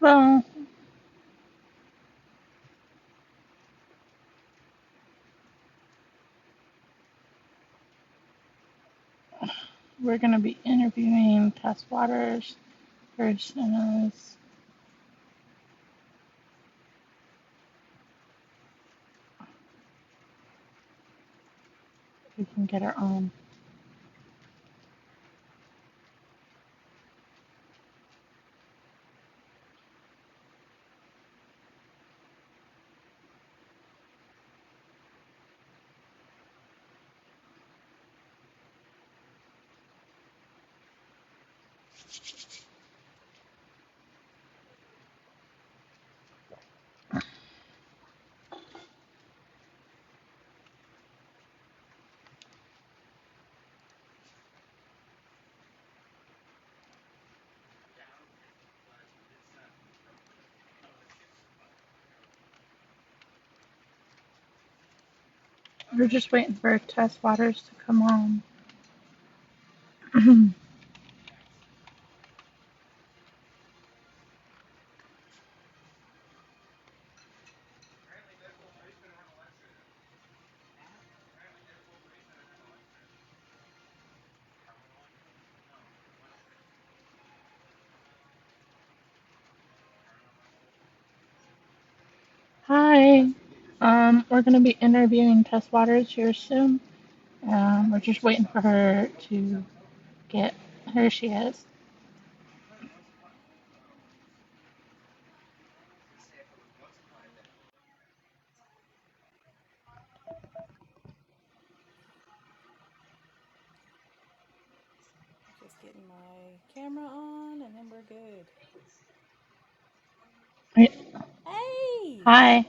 Well, we're going to be interviewing Tess Watters first, and as we can get her on. We're just waiting for Tess Watters to come on. Hi. We're going to be interviewing Tess Watters here soon. We're just waiting for her to get. Here she is. Just getting my camera on and then we're good. Hey! Hi.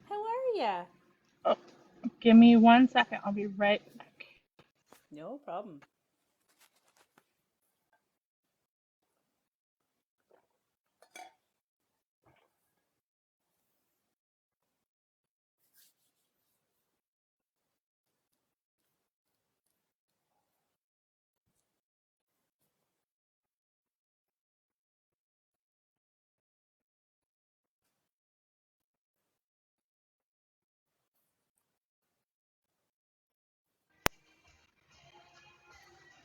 How are ya? Oh, give me 1 second. I'll be right back. No problem.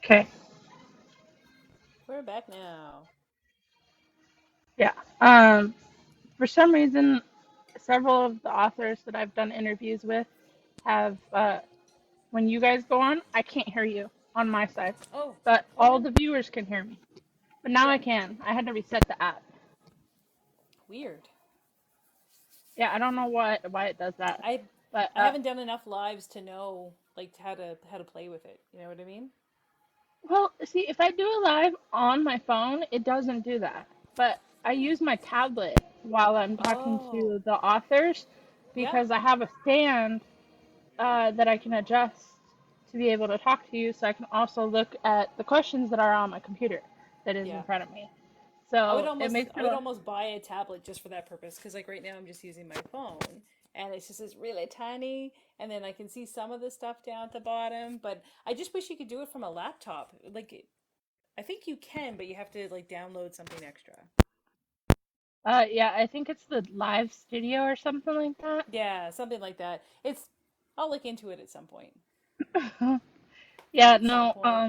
Okay. We're back now. Yeah. For some reason, several of the authors that I've done interviews with have, when you guys go on, I can't hear you on my side, Oh, but all okay. the viewers can hear me. But now Yeah, I can. I had to reset the app. weird. Yeah, I don't know why it does that, I but I haven't done enough lives to know like how to play with it. You know what I mean? well, see, if I do a live on my phone, it doesn't do that. But I use my tablet while I'm talking Oh, to the authors yeah, because I have a stand that I can adjust to be able to talk to you, so I can also look at the questions that are on my computer that is in yeah. front of me. I would So it almost makes I it would a almost buy a tablet just for that purpose because like right now I'm just using my phone and it's just this really tiny and then I can see some of the stuff down at the bottom, but I just wish you could do it from a laptop. Like I think you can, but you have to like download something extra. yeah, I think it's the live studio or something like that. Yeah, something like that. It's I'll look into it at some point. Yeah, At some no, point.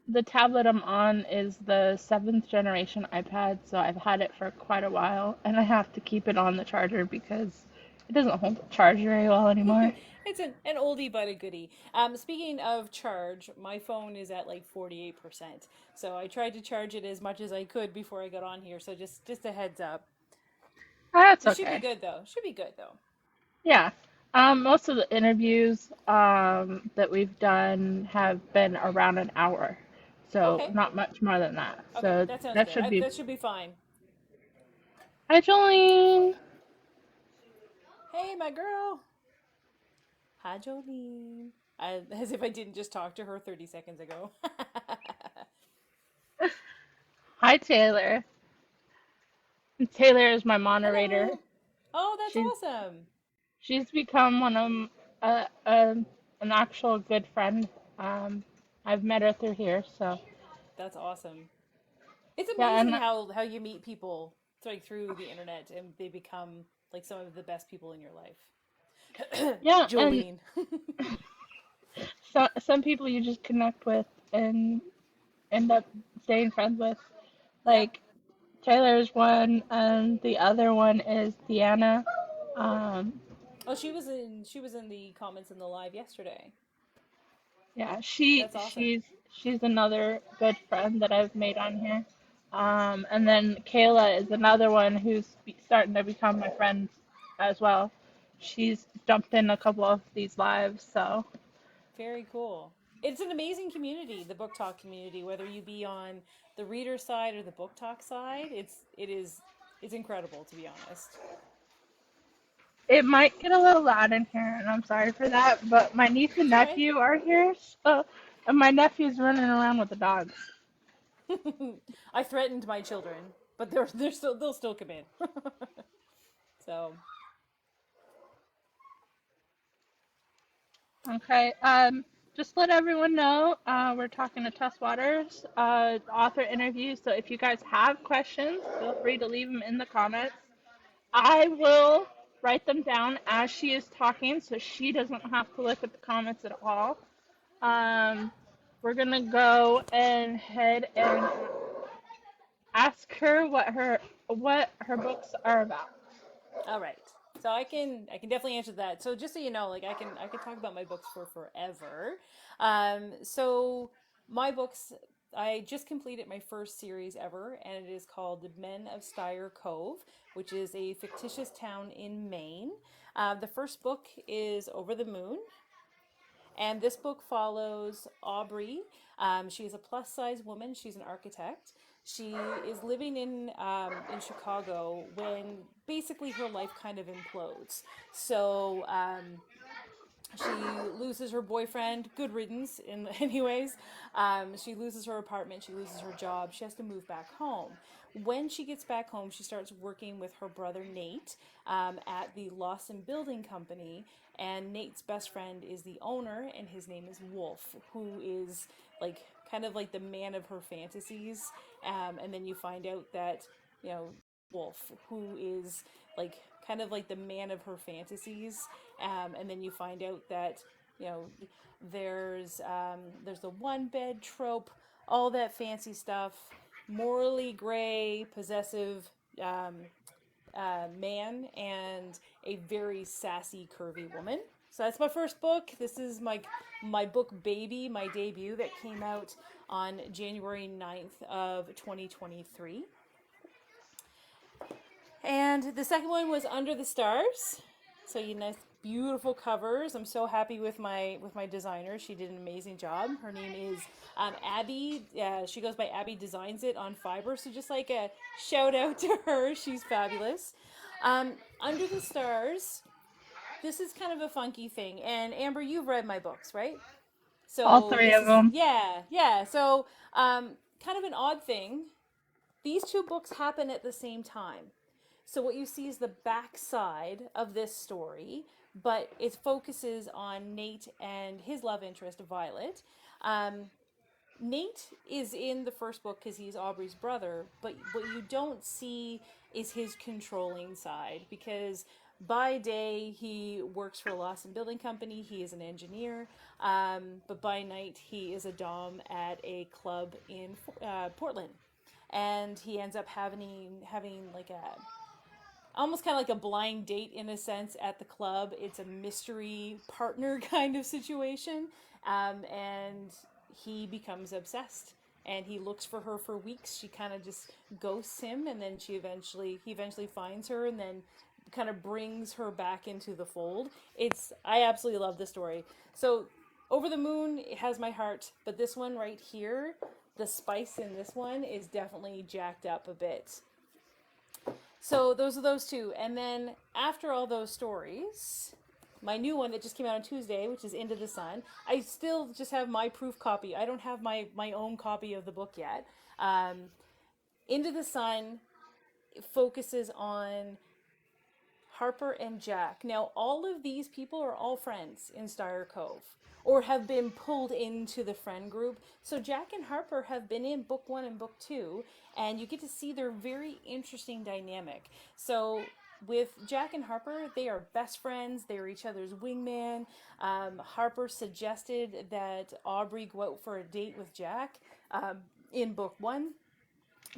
the tablet I'm on is the seventh generation iPad, so I've had it for quite a while, and I have to keep it on the charger because it doesn't hold the charge very well anymore. It's an oldie but a goodie. Speaking of charge, my phone is at like 48%. So I tried to charge it as much as I could before I got on here. So just a heads up. That's It should be okay. good though. Should be good though. Yeah. Most of the interviews that we've done have been around an hour, so Okay. not much more than that. Okay, So that sounds that good. should be. That should be fine. Hi, Jolene. Hey, my girl. Hi, Jolene. As if I didn't just talk to her 30 seconds ago. Hi, Taylor. Taylor is my moderator. Hello. Oh, that's She's awesome. she's become one of an actual good friend. Um, I've met her through here, so That's awesome. It's yeah, amazing how you meet people. like through the internet, and they become like some of the best people in your life. Yeah, and Jolene. some people you just connect with and end up staying friends with. Yep. Like Taylor's one, and the other one is Deanna. Um, Oh, she was in the comments in the live yesterday. yeah, That's awesome. she's another good friend that I've made on here. And then Kayla is another one who's starting to become my friend as well. She's jumped in a couple of these lives, so Very cool. It's an amazing community, the book talk community, whether you be on the reader side or the book talk side. It's incredible, to be honest. it might get a little loud in here, and I'm sorry for that. But my niece and It's all right. nephew are here, so and my nephew's running around with the dogs. I threatened my children, but they'll still come in. So Okay. Just let everyone know, we're talking to Tess Watters, author interview. So if you guys have questions, feel free to leave them in the comments. I will write them down as she is talking, so she doesn't have to look at the comments at all. Um, we're gonna go ahead and ask her what her books are about. all right. So I can definitely answer that. So just so you know, like I can talk about my books for forever. So my books, I just completed my first series ever, and it is called The Men of Steyr Cove, which is a fictitious town in Maine. The first book is Over the Moon, and this book follows Aubrey. She is a plus size woman. She's an architect. She is living in Chicago when basically her life kind of implodes. So she loses her boyfriend. Good riddance, in anyways. She loses her apartment. She loses her job. She has to move back home. When she gets back home, she starts working with her brother Nate at the Lawson Building Company. And Nate's best friend is the owner, and his name is Wolf, who is like kind of like the man of her fantasies. And then you find out that, you know, Wolf, who is like kind of like the man of her fantasies. And then you find out that, you know, there's the one bed trope, all that fancy stuff, morally gray, possessive um, man, and a very sassy, curvy woman. So that's my first book. This is my book baby, my debut that came out on January 9th of 2023. And the second one was Under the Stars. So you nice beautiful covers. I'm so happy with my designer. She did an amazing job. Her name is Abby. She goes by Abby Designs It on Fiverr. So just like a shout out to her. She's fabulous. Under the Stars. This is kind of a funky thing. And Amber, you've read my books, right? All So three this of is them. yeah. So kind of an odd thing. These two books happen at the same time. So what you see is the backside of this story, but it focuses on Nate and his love interest, Violet. Um, Nate is in the first book because he's Aubrey's brother, but what you don't see is his controlling side because by day he works for a Lawson Building Company. He is an engineer, but by night he is a dom at a club in Portland, and he ends up having like a almost kind of like a blind date in a sense at the club. It's a mystery partner kind of situation, and he becomes obsessed. And he looks for her for weeks. She kind of just ghosts him, and then he eventually finds her, and then kind of brings her back into the fold. I absolutely love the story. So, Over the Moon it has my heart, but this one right here, the spice in this one is definitely jacked up a bit. So those are those two. And then after all those stories, my new one that just came out on Tuesday, which is Into the Sun, I still just have my proof copy. I don't have my own copy of the book yet. Um, Into the Sun focuses on Harper and Jack. Now, all of these people are all friends in Steyr Cove, or have been pulled into the friend group. So Jack and Harper have been in book one and book two, and you get to see their very interesting dynamic. So with Jack and Harper, they are best friends. They are each other's wingman. Harper suggested that Aubrey go out for a date with Jack in book one,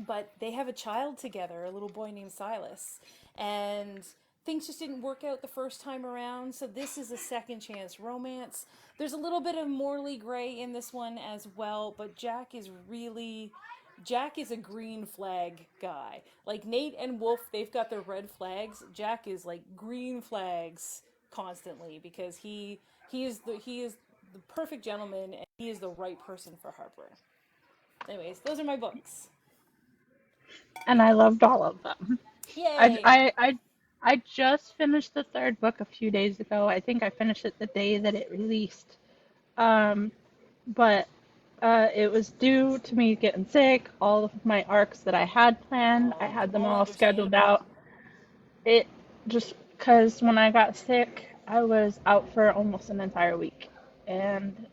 but they have a child together, a little boy named Silas, and things just didn't work out the first time around. So this is a second chance romance. There's a little bit of Morley Gray in this one as well, but Jack is a green flag guy. Like Nate and Wolf, they've got their red flags. Jack is like green flags constantly because he is the perfect gentleman and he is the right person for Harper. Anyways, those are my books. And I loved all of them. I, Yay! I, I, I just finished the third book a few days ago. I think I finished it the day that it released. Um, but it was due to me getting sick. All of my arcs that I had planned, I Oh, had them all all scheduled understandable. out. It just because when I got sick, I was out for almost an entire week, and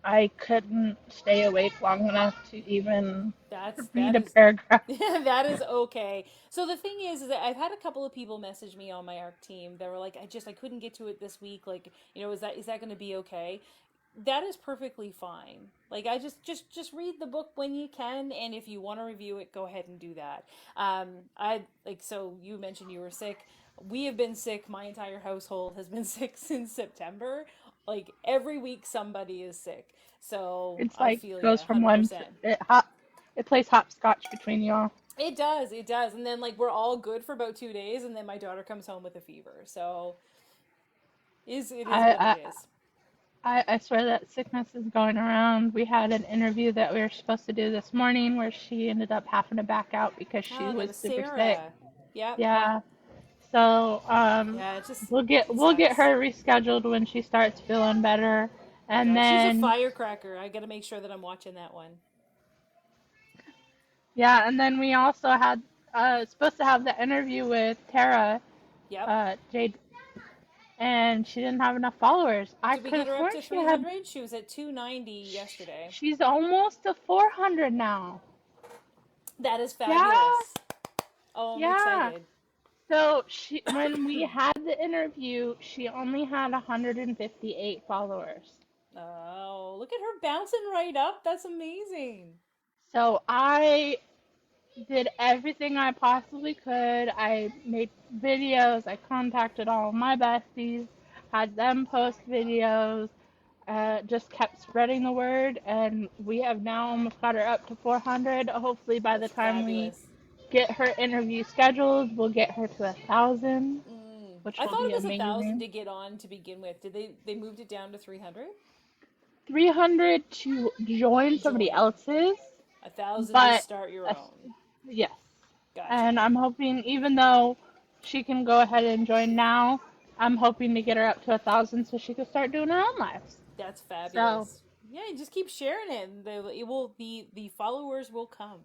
I couldn't stay awake long enough to even read That a is paragraph. that is okay. So the thing is that I've had a couple of people message me on my ARC team that were like, I couldn't get to it this week. Like, is that going to be okay? That is perfectly fine. Like, I just read the book when you can, and if you want to review it, go ahead and do that. I like so you mentioned you were sick. We have been sick. My entire household has been sick since September. Like every week, somebody is sick. So It's I like feel you, goes from one to 100%. it plays hopscotch between y'all. It does. And then like we're all good for about 2 days, and then my daughter comes home with a fever. So it is what it I, is. I swear that sickness is going around. We had an interview that we were supposed to do this morning where she ended up having to back out because she Oh, that was was super sick. Sarah. Yep. Yeah. So Yeah, it just it we'll get sucks. her rescheduled when she starts feeling better. And Yeah, she's a then firecracker. I got to make sure that I'm watching that one. yeah, and then we also had supposed to have the interview with Tara, Yep. Jade, and she didn't have enough followers. I Did we could get have her up sworn to she had 300? She was at 290 yesterday. she's almost to 400 now. That is Yeah. fabulous. Oh, I'm Yeah. excited. So she when we had the interview, she only had 158 followers. Oh, look at her bouncing right up. That's amazing. So I did everything I possibly could. I made videos, I contacted all of my besties, had them post videos, just kept spreading the word, and we have now almost got her up to 400. Hopefully, by the That's time we fabulous. get her interview scheduled, we'll get her to 1,000, which I will thought be it was 1,000 amazing. to get on to begin with. Did they moved it down to 300? 300 to join somebody Join. else's, 1,000 to but start your uh, own. yes. And Gotcha. I'm hoping, even though she can go ahead and join now, I'm hoping to get her up to 1,000 so she can start doing her own lives. That's So, fabulous. Yeah, just keep sharing it. And the followers will come.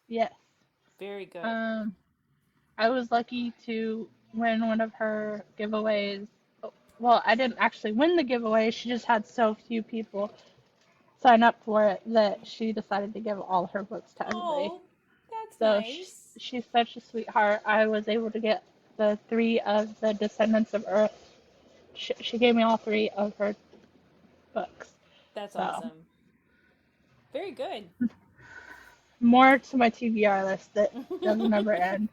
yes. Very good. Um, I was lucky to win one of her giveaways. Well, I didn't actually win the giveaway. She just had so few people sign up for it that she decided to give all her books to everybody. Oh, that's So nice. she's such a sweetheart. I was able to get the three of the Descendants of Earth. She gave me all three of her books. That's So awesome. Very good. more to my TBR list that doesn't ever end.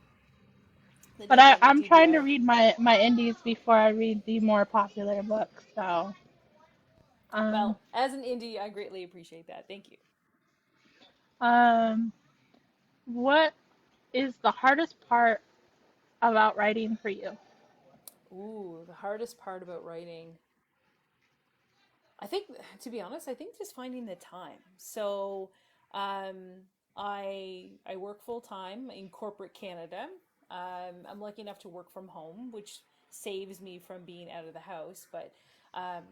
The But never ending I'm trying to TBR. read my indies before I read the more popular books. So um, Well, as an indie, I greatly appreciate that. Thank you. um, what is the hardest part about writing for you? Ooh, the hardest part about writing. I think, to be honest, I think just finding the time. So, um, I work full time in corporate Canada. I'm lucky enough to work from home, which saves me from being out of the house. But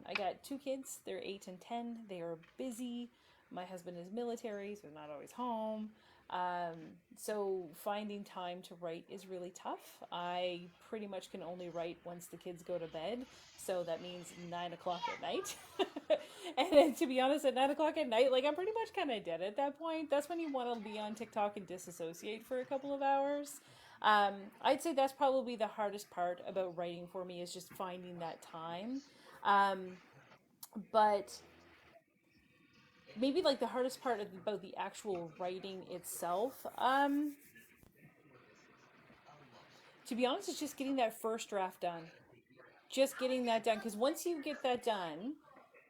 I got two kids. They're 8 and 10. They are busy. My husband is military, so not always home. Um, so finding time to write is really tough. I pretty much can only write once the kids go to bed, so that means 9 o'clock at night. And then, to be honest, at 9 o'clock at night, like I'm pretty much kind of dead at that point. That's when you want to be on TikTok and disassociate for a couple of hours. I'd say that's probably the hardest part about writing for me is just finding that time. Um, but maybe like the hardest part about the actual writing itself, to be honest, is just getting that first draft done. Just getting that done. Because once you get that done,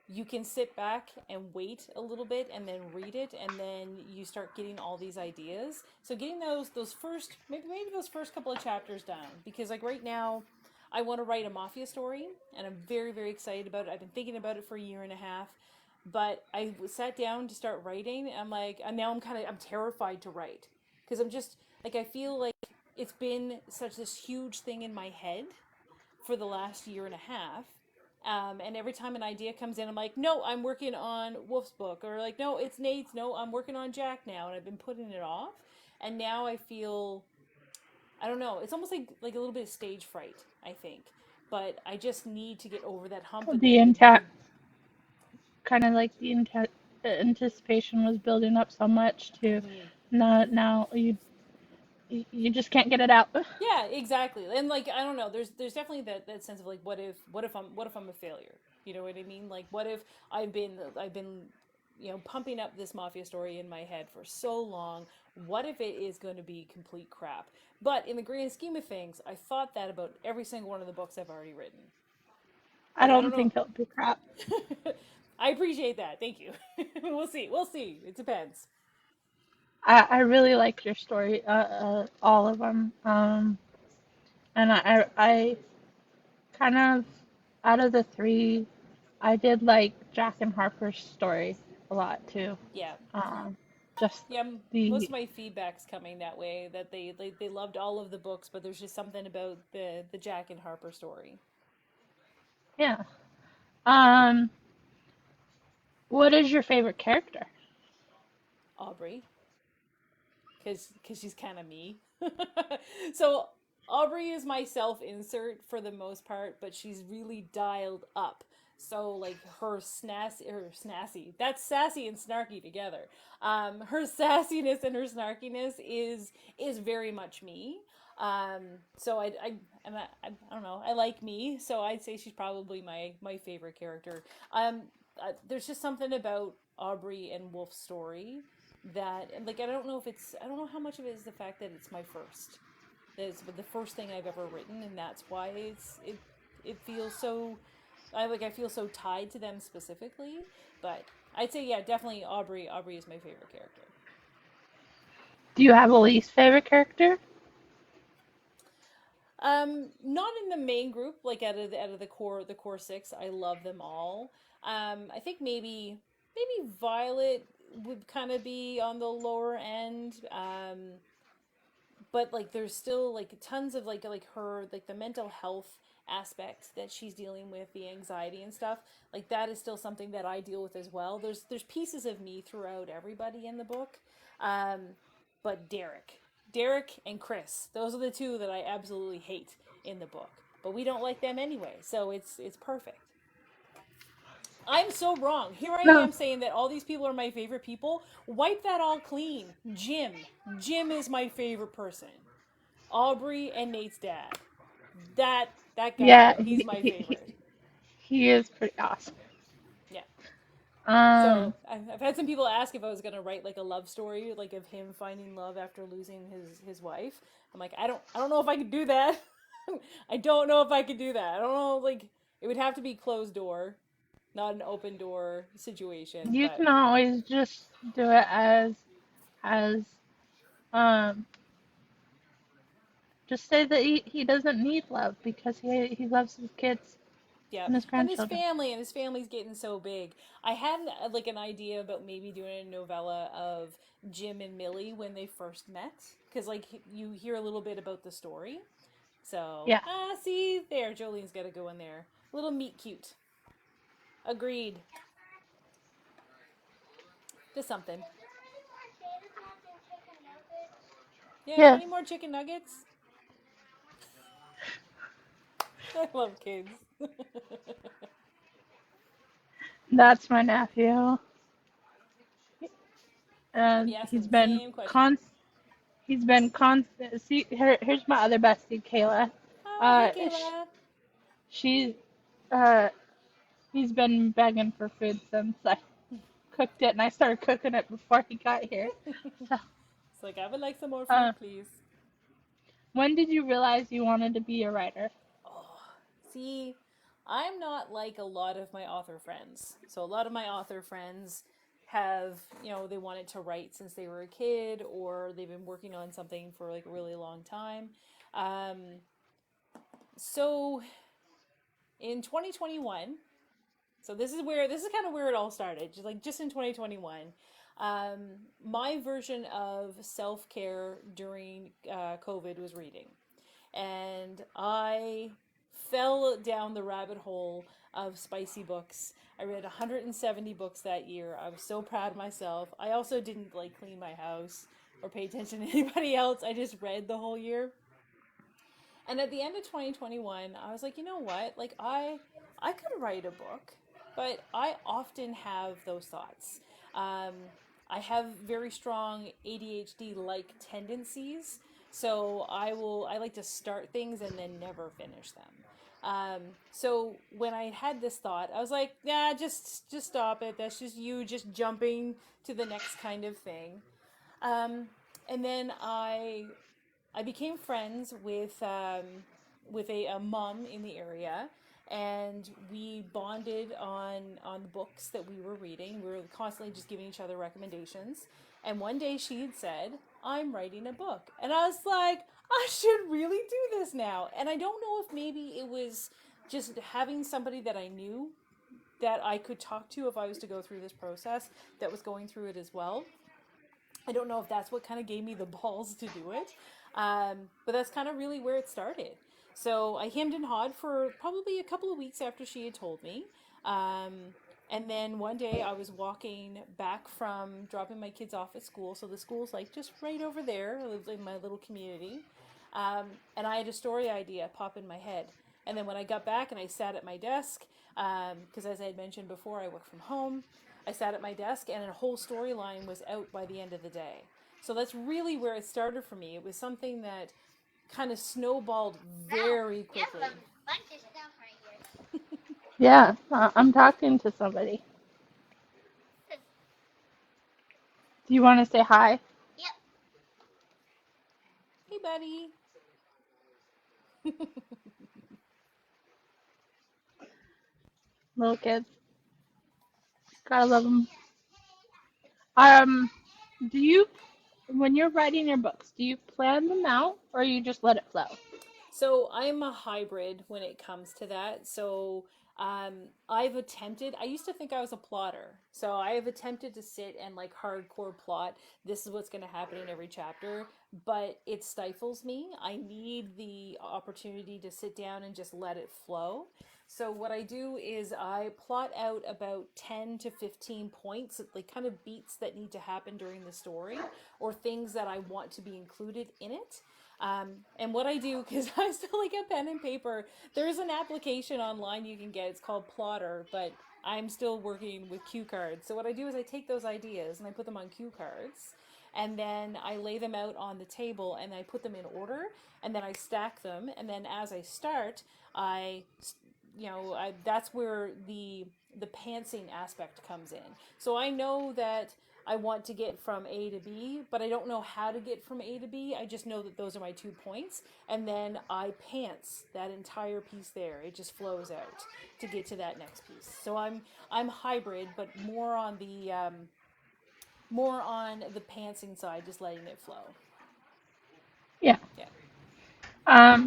you can sit back and wait a little bit and then read it, and then you start getting all these ideas. So getting those first, maybe those first couple of chapters done, because like right now I want to write a mafia story and I'm very very excited about it. I've been thinking about it for a year and a half, but I sat down to start writing and I'm like, and now I'm terrified to write because I'm just like, I feel like it's been such this huge thing in my head for the last year and a half. And every time an idea comes in, I'm like, no, I'm working on Wolf's book, or like, no, it's Nate's. No, I'm working on Jack now, and I've been putting it off. And now I feel, I don't know, it's almost like a little bit of stage fright, I think. But I just need to get over that hump, and The then intact, kind of like the anticipation was building up so much to mhm. now you just can't get it out. Yeah, exactly. And like I don't know, there's definitely that sense of like what if I'm a failure? You know what I mean? Like what if I've been pumping up this mafia story in my head for so long. What if it is going to be complete crap? But in the grand scheme of things, I thought that about every single one of the books I've already written. I Like I don't don't know. think it'll be crap. I appreciate that. Thank you. We'll see. We'll see. It depends. I really liked your story, all of them. And I kind of, out of the three, I did like Jack and Harper's story a lot too. Yeah. Um, just Yeah, most the, of my feedback's coming that way. That they loved all of the books, but there's just something about the Jack and Harper story. yeah. Um, what is your favorite character? Aubrey, because she's kind of me. So Aubrey is my self insert for the most part, but she's really dialed up. So like her snassy, that's sassy and snarky together. Her sassiness and her snarkiness is very much me. So I don't know. I like me, so I'd say she's probably my favorite character. Um, there's just something about Aubrey and Wolf's story that, and like I don't know how much of it is the fact that it's my first. That it's the first thing I've ever written, and that's why it feels so. I feel so tied to them specifically, but I'd say yeah, definitely Aubrey. Aubrey is my favorite character. Do you have a least favorite character? Not in the main group, like out of the core six. I love them all. I think maybe Violet would kind of be on the lower end. But like there's still like tons of like her like the mental health aspects that she's dealing with, the anxiety and stuff, like that is still something that I deal with as well. There's pieces of me throughout everybody in the book. um but Derek and Chris, those are the two that I absolutely hate in the book, but we don't like them anyway, so it's perfect. I'm so wrong. Here I No. am saying that all these people are my favorite people. Wipe that all clean. Jim is my favorite person. Aubrey and Nate's dad. That Yeah, guy, he's my favorite. he is pretty awesome. Yeah. Um, So I've had some people ask if I was gonna write like a love story, like of him finding love after losing his wife. I'm like, I don't know if I could do that. I don't know if I could do that. I don't know, like it would have to be closed door, not an open door situation. you But can always just do it as um just say that he doesn't need love because he loves his kids yeah, and his and his grandchildren. family, and his family's getting so big. I had like an idea about maybe doing a novella of Jim and Millie when they first met, because like you hear a little bit about the story. So Yeah. see there, Jolene's got to go in there. Little meet cute. Agreed. Just something. Yeah, do you want Yes, any more chicken nuggets? I love kids. that's my nephew, I'll be and asking the same question. he's been constant. See, here's my other bestie, Kayla. Oh, hey, Uh, sh- Kayla. she's uh, he's been begging for food since I cooked it, and I started cooking it before he got here. So, It's like, I would like some more uh, food, please. when did you realize you wanted to be a writer? Oh, see, I'm not like a lot of my author friends. So a lot of my author friends have, they wanted to write since they were a kid or they've been working on something for like a really long time. Um, so in 2021, so this is kind of where it all started. Just in 2021, um, my version of self care during COVID was reading, and I fell down the rabbit hole of spicy books. I read 170 books that year. I was so proud of myself. I also didn't like clean my house or pay attention to anybody else. I just read the whole year. And at the end of 2021, I was like, you know what? Like I could write a book, but I often have those thoughts. Um, I have very strong ADHD like tendencies, so I like to start things and then never finish them. So when I had this thought, I was like, yeah, just stop it. That's just you just jumping to the next kind of thing. Um, and then I became friends with a mom in the area, and we bonded on the books that we were reading. We were constantly just giving each other recommendations. And one day she had said, "I'm writing a book," and I was like, "I should really do this now." And I don't know if maybe it was just having somebody that I knew that I could talk to if I was to go through this process that was going through it as well. I don't know if that's what kind of gave me the balls to do it, but that's kind of really where it started. So I hemmed and hawed for probably a couple of weeks after she had told me. Um, and then one day I was walking back from dropping my kids off at school. So the school's like just right over there. I live in my little community. And I had a story idea pop in my head. And then when I got back and I sat at my desk, because as I had mentioned before, I work from home, I sat at my desk and a whole storyline was out by the end of the day. So that's really where it started for me. It was something that kind of snowballed very quickly. Yeah, I'm talking to somebody. Do you want to say hi? Hey, buddy. Little kids, gotta love them. Um, do you, when you're writing your books, do you plan them out or you just let it flow? So I'm a hybrid when it comes to that. So I've attempted, I used to think I was a plotter. So I have attempted to sit and like hardcore plot, this is what's going to happen in every chapter, but it stifles me. I need the opportunity to sit down and just let it flow. So what I do is I plot out about 10 to 15 points, like kind of beats that need to happen during the story or things that I want to be included in it. And what I do, because I still like a pen and paper, there's an application online you can get. It's called Plotter, but I'm still working with cue cards. So what I do is I take those ideas and I put them on cue cards, and then I lay them out on the table and I put them in order, and then I stack them, and then as I start, I that's where the pantsing aspect comes in. So I know that I want to get from A to B, but I don't know how to get from A to B. I just know that those are my 2 points, and then I pants that entire piece there. It just flows out to get to that next piece. So I'm hybrid, but more on the pantsing side, just letting it flow. Yeah. Yeah.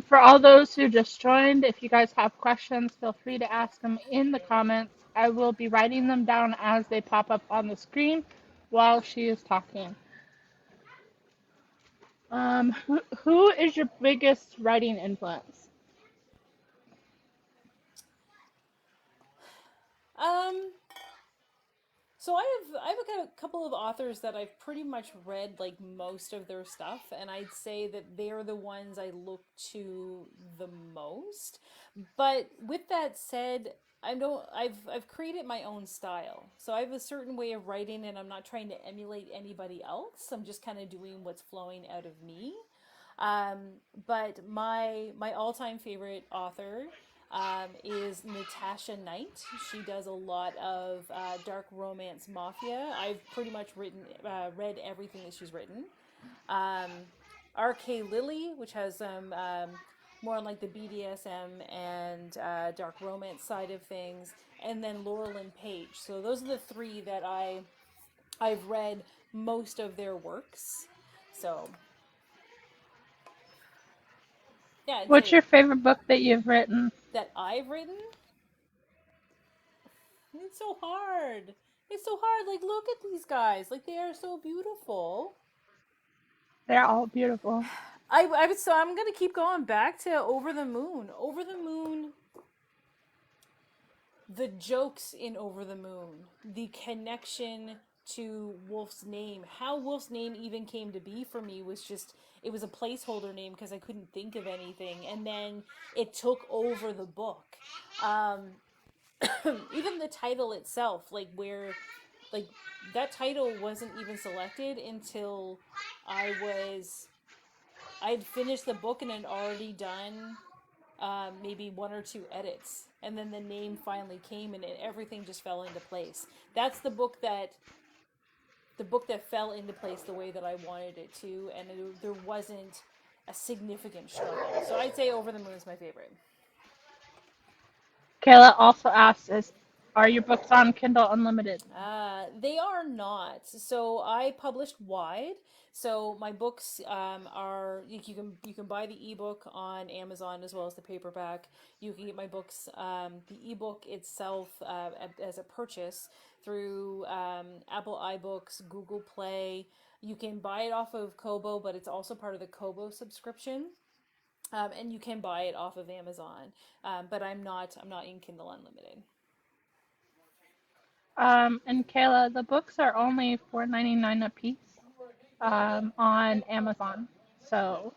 For all those who just joined, if you guys have questions, feel free to ask them in the comments. I will be writing them down as they pop up on the screen while she is talking. Who is your biggest writing influence? Um. So I have a couple of authors that I've pretty much read like most of their stuff, and I'd say that they're the ones I look to the most. But with that said, I've created my own style. So I have a certain way of writing, and I'm not trying to emulate anybody else. I'm just kind of doing what's flowing out of me. But my all time favorite author is Natasha Knight. She does a lot of dark romance mafia. I've pretty much read everything that she's written. Um, R.K. Lilly, which has some more on like the BDSM and dark romance side of things, and then Laurel and Page. So those are the three that I've read most of their works. So yeah, I'd What's say your favorite book that you've written? that I've written. It's so hard. It's so hard. Like, look at these guys. Like, they are so beautiful. They're all beautiful. So I'm gonna keep going back to Over the Moon. Over the Moon, the jokes in Over the Moon, the connection to Wolf's name, how Wolf's name even came to be for me was just, it was a placeholder name because I couldn't think of anything, and then it took over the book. Um, Even the title itself, like that title wasn't even selected until I was I'd finished the book and had already done maybe one or two edits, and then the name finally came, and everything just fell into place. That's the book that fell into place the way that I wanted it to, and there wasn't a significant struggle. So I'd say Over the Moon is my favorite. Kayla also asks, are your books on Kindle Unlimited? They are not. So I published wide. So my books are you can buy the ebook on Amazon as well as the paperback. You can get my books the ebook itself as a purchase through Apple iBooks, Google Play. You can buy it off of Kobo, but it's also part of the Kobo subscription. And you can buy it off of Amazon, but I'm not in Kindle Unlimited. And Kayla, the books are only $4.99 a piece on Amazon. So,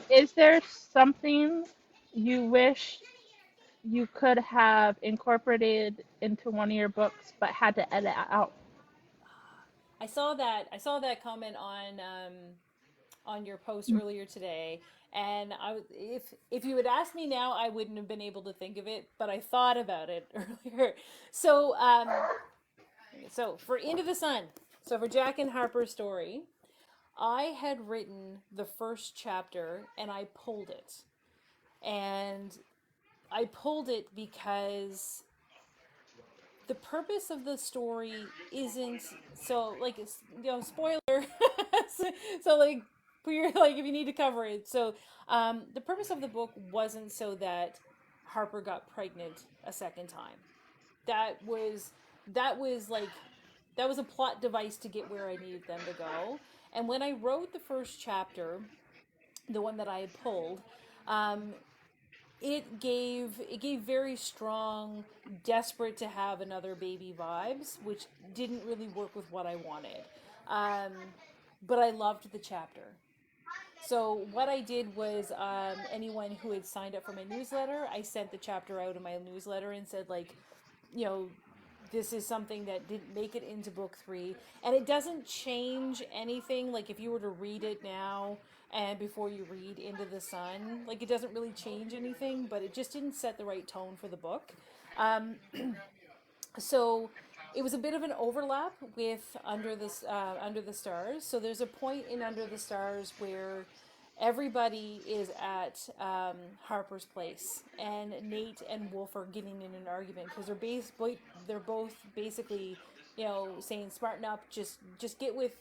is there something you wish you could have incorporated into one of your books but had to edit out? I saw that comment on your post earlier today, and if you had asked me now, I wouldn't have been able to think of it, but I thought about it earlier. So so for Into the Sun, so for Jack and Harper's story, I had written the first chapter and I pulled it, and I pulled it because the purpose of the story isn't so like spoiler. So like like if you need to cover it, so the purpose of the book wasn't so that Harper got pregnant a second time. That was that was like that was a plot device to get where I needed them to go. And when I wrote the first chapter, the one that I had pulled, um, it gave very strong desperate to have another baby vibes, which didn't really work with what I wanted. um, but I loved the chapter. So what I did was, anyone who had signed up for my newsletter, I sent the chapter out in my newsletter and said, like, you know, this is something that didn't make it into book three, and it doesn't change anything. Like if you were to read it now and before you read Into the Sun, like it doesn't really change anything, but it just didn't set the right tone for the book. Um, so it was a bit of an overlap with Under the Stars. So there's a point in Under the Stars where everybody is at Harper's place, and Nate and Wolf are getting in an argument because they're both basically, saying, "Smarten up, just get with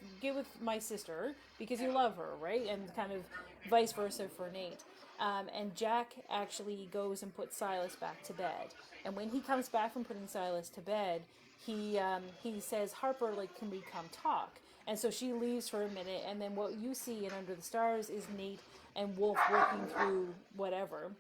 my sister because you love her, right?" And kind of vice versa for Nate. And Jack actually goes and puts Silas back to bed. And when he comes back from putting Silas to bed, he says, "Harper, like, can we come talk?" And so she leaves for a minute, and then what you see in Under the Stars is Nate and Wolf working through whatever.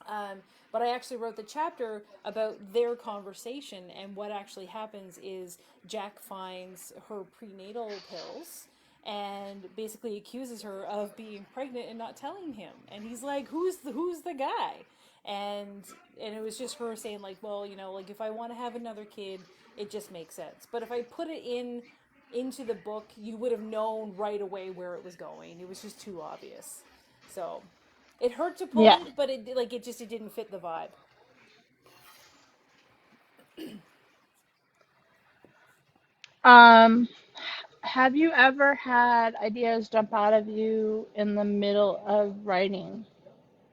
Um, but I actually wrote the chapter about their conversation, and what actually happens is Jack finds her prenatal pills and basically accuses her of being pregnant and not telling him. And he's like, "Who's the guy?" And and it was just her saying like, "Well, like if I want to have another kid, it just makes sense. But if I put it into the book, you would have known right away where it was going. It was just too obvious." So it hurt to Yeah. pull, but it didn't fit the vibe. Um, have you ever had ideas jump out of you in the middle of writing?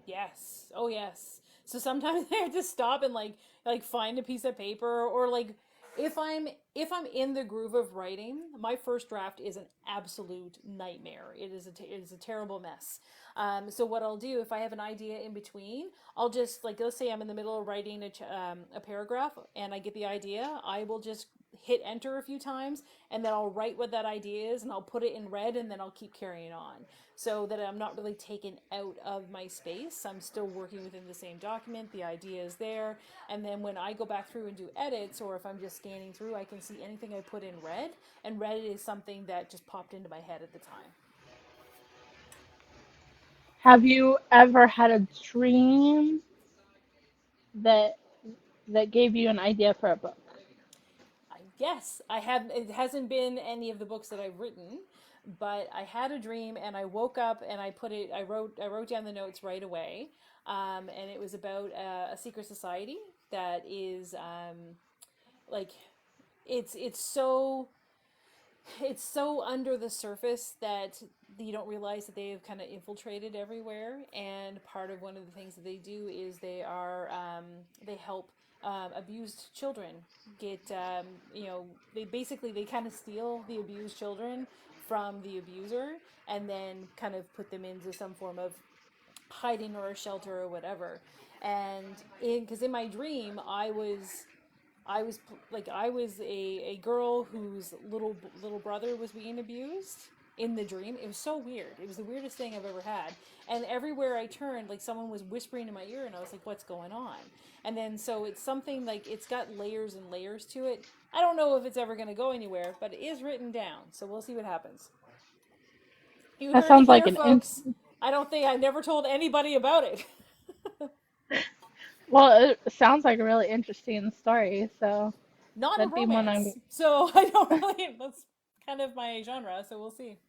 Yes. Oh yes. So sometimes I have to stop and like find a piece of paper, or like if I'm in the groove of writing, my first draft is an absolute nightmare. It is a terrible mess. So what I'll do if I have an idea in between, I'll just like, let's say I'm in the middle of writing a paragraph and I get the idea, I will just hit enter a few times, and then I'll write what that idea is and I'll put it in red, and then I'll keep carrying on, so that I'm not really taken out of my space. I'm still working within the same document. The idea is there. And then when I go back through and do edits, or if I'm just scanning through, I can see anything I put in red. And red is something that just popped into my head at the time. Have you ever had a dream that that gave you an idea for a book? Yes, I have. It hasn't been any of the books that I've written, but I had a dream and I woke up and I put it. I wrote down the notes right away, and it was about a secret society that is like it's so under the surface that you don't realize that they have kind of infiltrated everywhere. And part of one of the things that they do is they help abused children get they kind of steal the abused children from the abuser, and then kind of put them into some form of hiding or a shelter or whatever. And in my dream, I was a girl whose little brother was being abused in the dream. It was so weird. It was the weirdest thing I've ever had. And everywhere I turned, like someone was whispering in my ear, and I was like, "What's going on?" And then so it's something like it's got layers and layers to it. I don't know if it's ever going to go anywhere, but it is written down, so we'll see what happens. You That heard it sounds like here, an folks. I never told anybody about it. well, it sounds like a really interesting story. So Not a that'd be one I'm. romance, so I don't really. That's kind of my genre, so we'll see.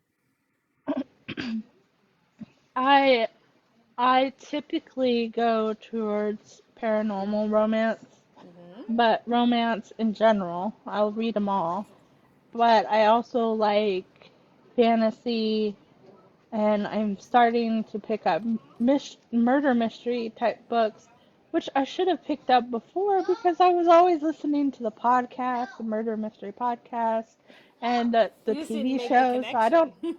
I I typically go towards paranormal romance, Mm-hmm. but romance in general. I'll read them all. But I also like fantasy, and I'm starting to pick up murder mystery type books, which I should have picked up before because I was always listening to the podcast, the murder mystery podcast, and the You just didn't TV make the shows. So I don't, connection.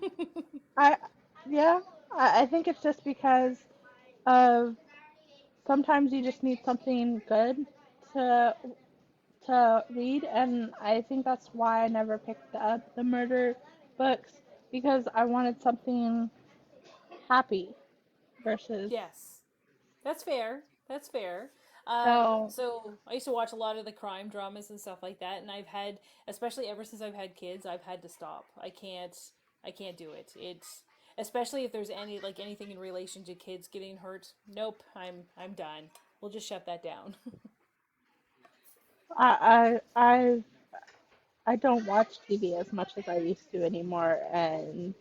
I, yeah, I think it's just because of sometimes you just need something good to read, and I think that's why I never picked up the murder books because I wanted something happy versus. Yes, that's fair. That's fair. So So I used to watch a lot of the crime dramas and stuff like that, and especially ever since I've had kids, I've had to stop. I can't do it. It's especially if there's anything in relation to kids getting hurt. Nope, I'm done. We'll just shut that down. I don't watch TV as much as I used to anymore, and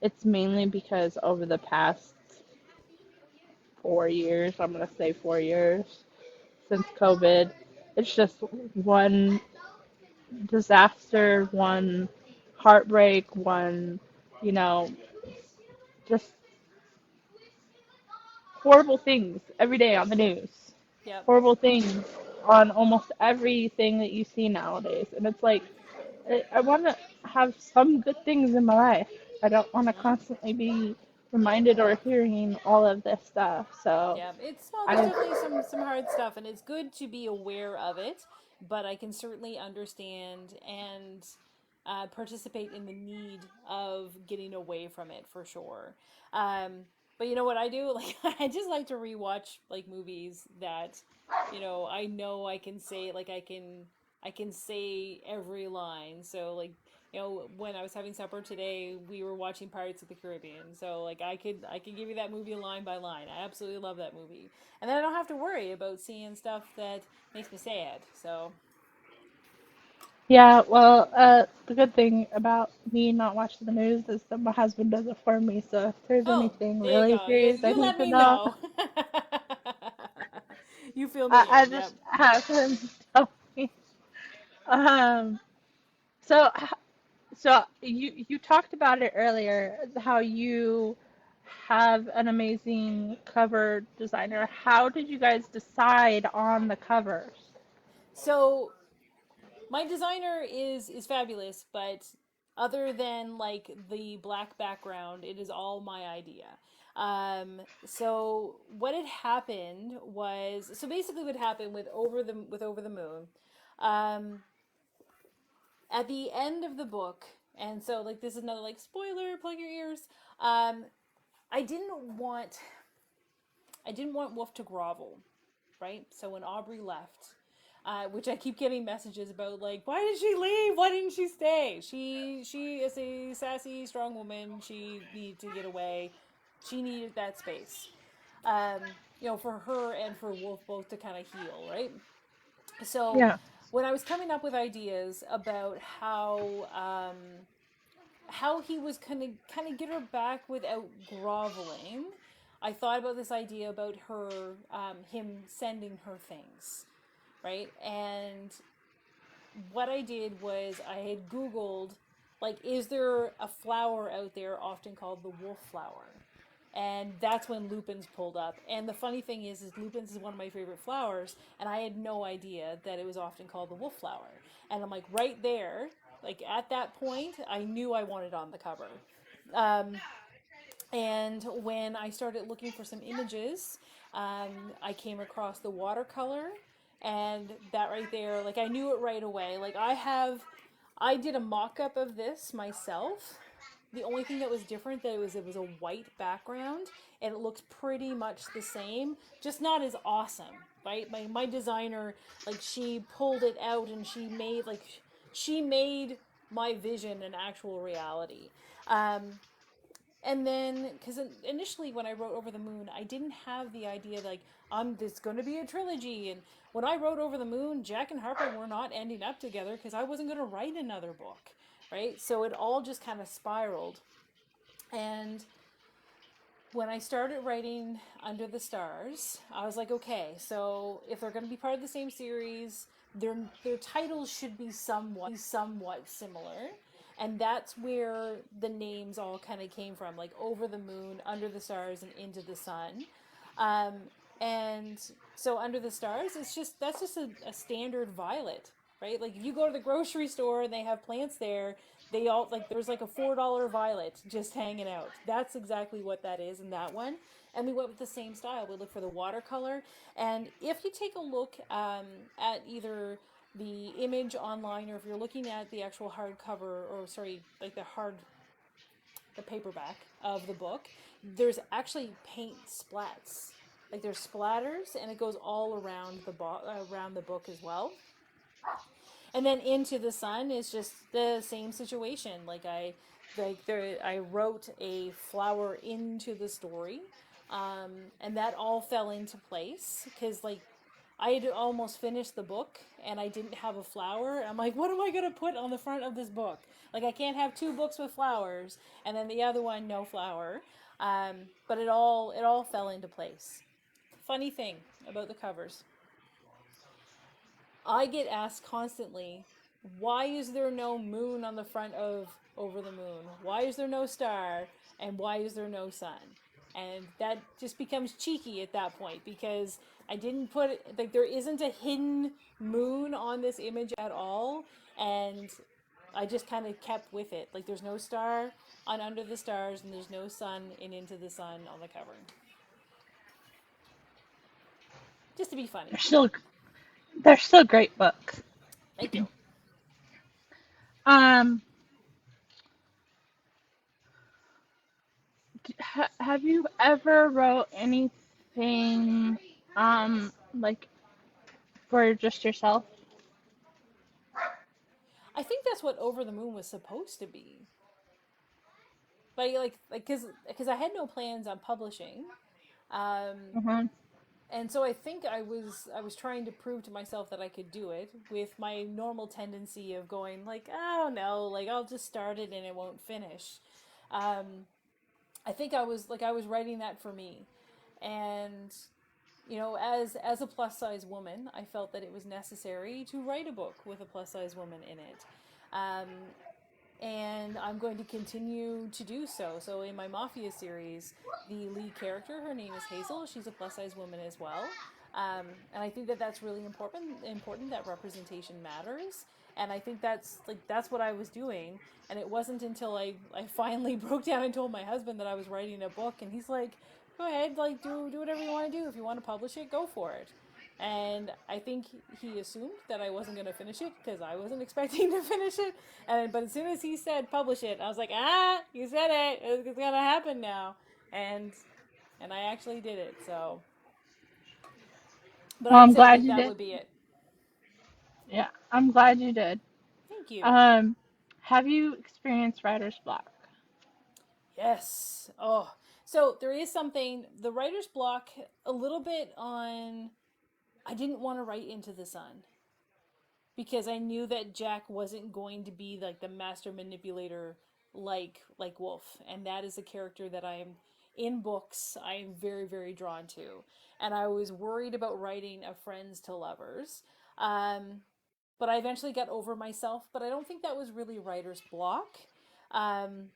it's mainly because over the past 4 years, I'm gonna say 4 years since COVID, it's just one disaster, one heartbreak, one, you know, just horrible things every day on the news. Yep. Horrible things on almost everything that you see nowadays. And it's like, I want to have some good things in my life. I don't want to Mm-hmm. constantly be reminded or hearing all of this stuff. So Yeah, it's well. There's I, definitely some hard stuff, and it's good to be aware of it. But I can certainly understand and participate in the need of getting away from it for sure. Um, But you know what I do? Like I just like to rewatch like movies that, I know I can say like I can say every line. So like, when I was having supper today, we were watching Pirates of the Caribbean. So like I could give you that movie line by line. I absolutely love that movie. And then I don't have to worry about seeing stuff that makes me sad. So, Yeah, well, the good thing about me not watching the news is that my husband does it for me. So if there's oh, anything there you really go. You serious I you need let to me know, know. You fill me I in. Yep. just have him tell me. Um, so so you talked about it earlier, how you have an amazing cover designer. How did you guys decide on the covers? So my designer is fabulous, but other than like the black background, it is all my idea. So what had happened was, so basically what happened with Over the Moon, um, at the end of the book, and so like this is another like spoiler, plug your ears. Um, I didn't want I didn't want Wolf to grovel, right? So when Aubrey left, which I keep getting messages about, like, why did she leave? Why didn't she stay? She is a sassy, strong woman. She needed to get away. She needed that space, for her and for Wolf both to kind of heal, right? So Yeah, when I was coming up with ideas about how he was kind of get her back without groveling, I thought about this idea about him sending her things, right? And what I did was I had Googled, like, is there a flower out there often called the wolf flower? And that's when lupins pulled up. And the funny thing is lupins is one of my favorite flowers, and I had no idea that it was often called the wolf flower. And I'm like, right there, like at that point, I knew I wanted on the cover. Um, and when I started looking for some images, I came across the watercolor, and that right there, like I knew it right away. Like I did a mock up of this myself. The only thing that was different that it was a white background, and it looks pretty much the same, just not as awesome, right? My designer, like, she pulled it out and she made my vision an actual reality. Um, and then, because initially when I wrote Over the Moon, I didn't have the idea like there's going to be a trilogy. And when I wrote Over the Moon, Jack and Harper were not ending up together because I wasn't going to write another book, right? So it all just kind of spiraled. And when I started writing Under the Stars, I was like, okay, so if they're going to be part of the same series, their titles should be somewhat similar. And that's where the names all kind of came from, like Over the Moon, Under the Stars, and Into the Sun. Um, and so Under the Stars, that's just a standard violet, right? Like if you go to the grocery store and they have plants there, they all like there's like a $4 violet just hanging out. That's exactly what that is in that one. And we went with the same style. We looked for the watercolor, and if you take a look at either the image online, or if you're looking at the actual hardcover, or sorry, like the paperback of the book, there's actually paint splats. Like there's splatters, and it goes all around around the book as well. And then Into the Sun is just the same situation. I wrote a flower into the story, and that all fell into place because like I had almost finished the book and I didn't have a flower. I'm like, what am I gonna put on the front of this book? Like I can't have two books with flowers and then the other one no flower. But it all fell into place. Funny thing about the covers, I get asked constantly, why is there no moon on the front of Over the Moon? Why is there no star? And why is there no sun? And that just becomes cheeky at that point because I didn't put it, like, there isn't a hidden moon on this image at all. And I just kind of kept with it. Like, there's no star on Under the Stars, and there's no sun in Into the Sun on the cover. Just to be funny. they're still they're still great books. Thank you. Um, Have you ever wrote anything like for just yourself? I think that's what Over the Moon was supposed to be. Because I had no plans on publishing. Um, Hmm. and so I think I was trying to prove to myself that I could do it with my normal tendency of going like, oh no, like I'll just start it and it won't finish. Um, I think I was writing that for me, and as a plus size woman, I felt that it was necessary to write a book with a plus size woman in it. Um, and I'm going to continue to do so. So in my Mafia series, the lead character, her name is Hazel. She's a plus size woman as well, and I think that that's really important. Important that representation matters, and I think that's what I was doing. And it wasn't until I finally broke down and told my husband that I was writing a book, and he's like, "Go ahead, like do whatever you want to do. If you want to publish it, go for it." And I think he assumed that I wasn't going to finish it because I wasn't expecting to finish it. But as soon as he said publish it, I was like, you said it. It's gonna happen now, and I actually did it. So, but Well, I'd I'm say glad like you that did. would be it. Yeah, I'm glad you did. Thank you. Um, have you experienced writer's block? Yes. Oh, so there is something the writer's block a little bit on. I didn't want to write Into the Sun because I knew that Jack wasn't going to be like the master manipulator like Wolf, and that is a character that I'm in books I am very very drawn to, and I was worried about writing a friends to lovers. Um, but I eventually got over myself, but I don't think that was really writer's block. Um,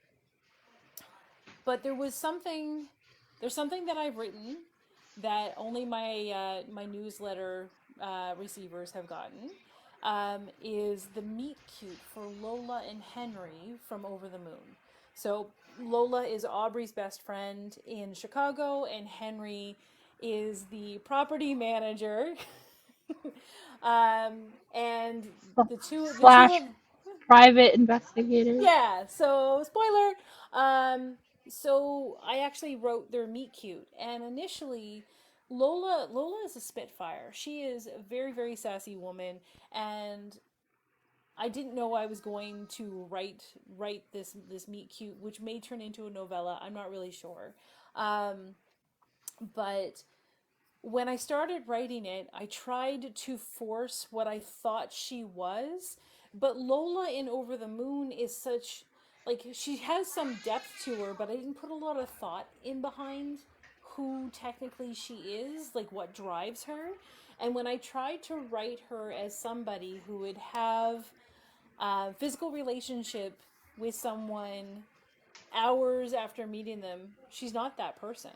but there's something that I've written that only my newsletter receivers have gotten. Is the meet cute for Lola and Henry from Over the Moon. So Lola is Aubrey's best friend in Chicago, and Henry is the property manager. And the two Slash of private investigator? yeah, so spoiler. Um, so I actually wrote their meet cute, and initially, Lola is a spitfire. She is a very very sassy woman, and I didn't know I was going to write this meet cute, which may turn into a novella. I'm not really sure, um, but when I started writing it, I tried to force what I thought she was, but Lola in Over the Moon is such like she has some depth to her, but I didn't put a lot of thought in behind who technically she is, like what drives her. And when I tried to write her as somebody who would have a physical relationship with someone hours after meeting them, she's not that person.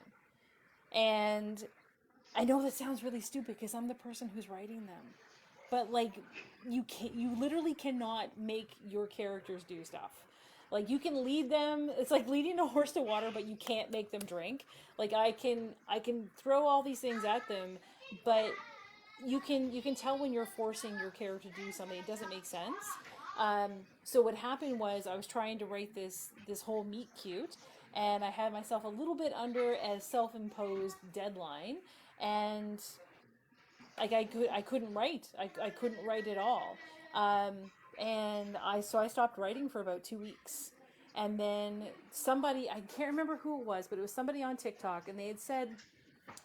And I know that sounds really stupid because I'm the person who's writing them. But like you literally cannot make your characters do stuff. Like you can lead them. It's like leading a horse to water, but you can't make them drink. Like I can throw all these things at them, but you can tell when you're forcing your character to do something. It doesn't make sense. So what happened was I was trying to write this whole meet cute, and I had myself a little bit under a self-imposed deadline, and like I couldn't write. I couldn't write at all. And I stopped writing for about 2 weeks. And then somebody, I can't remember who it was, but it was somebody on TikTok, and they had said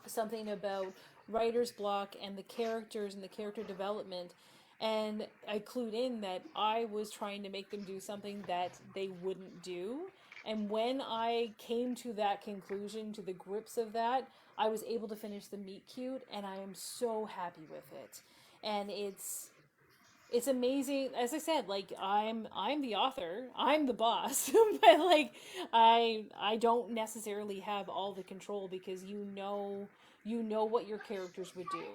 something about writer's block and the characters and the character development. And I clued in that I was trying to make them do something that they wouldn't do. And when I came to that conclusion, to the grips of that, I was able to finish the meet cute, and I am so happy with it. And it's amazing. As I said, like I'm the author, I'm the boss, but like I don't necessarily have all the control because you know what your characters would do.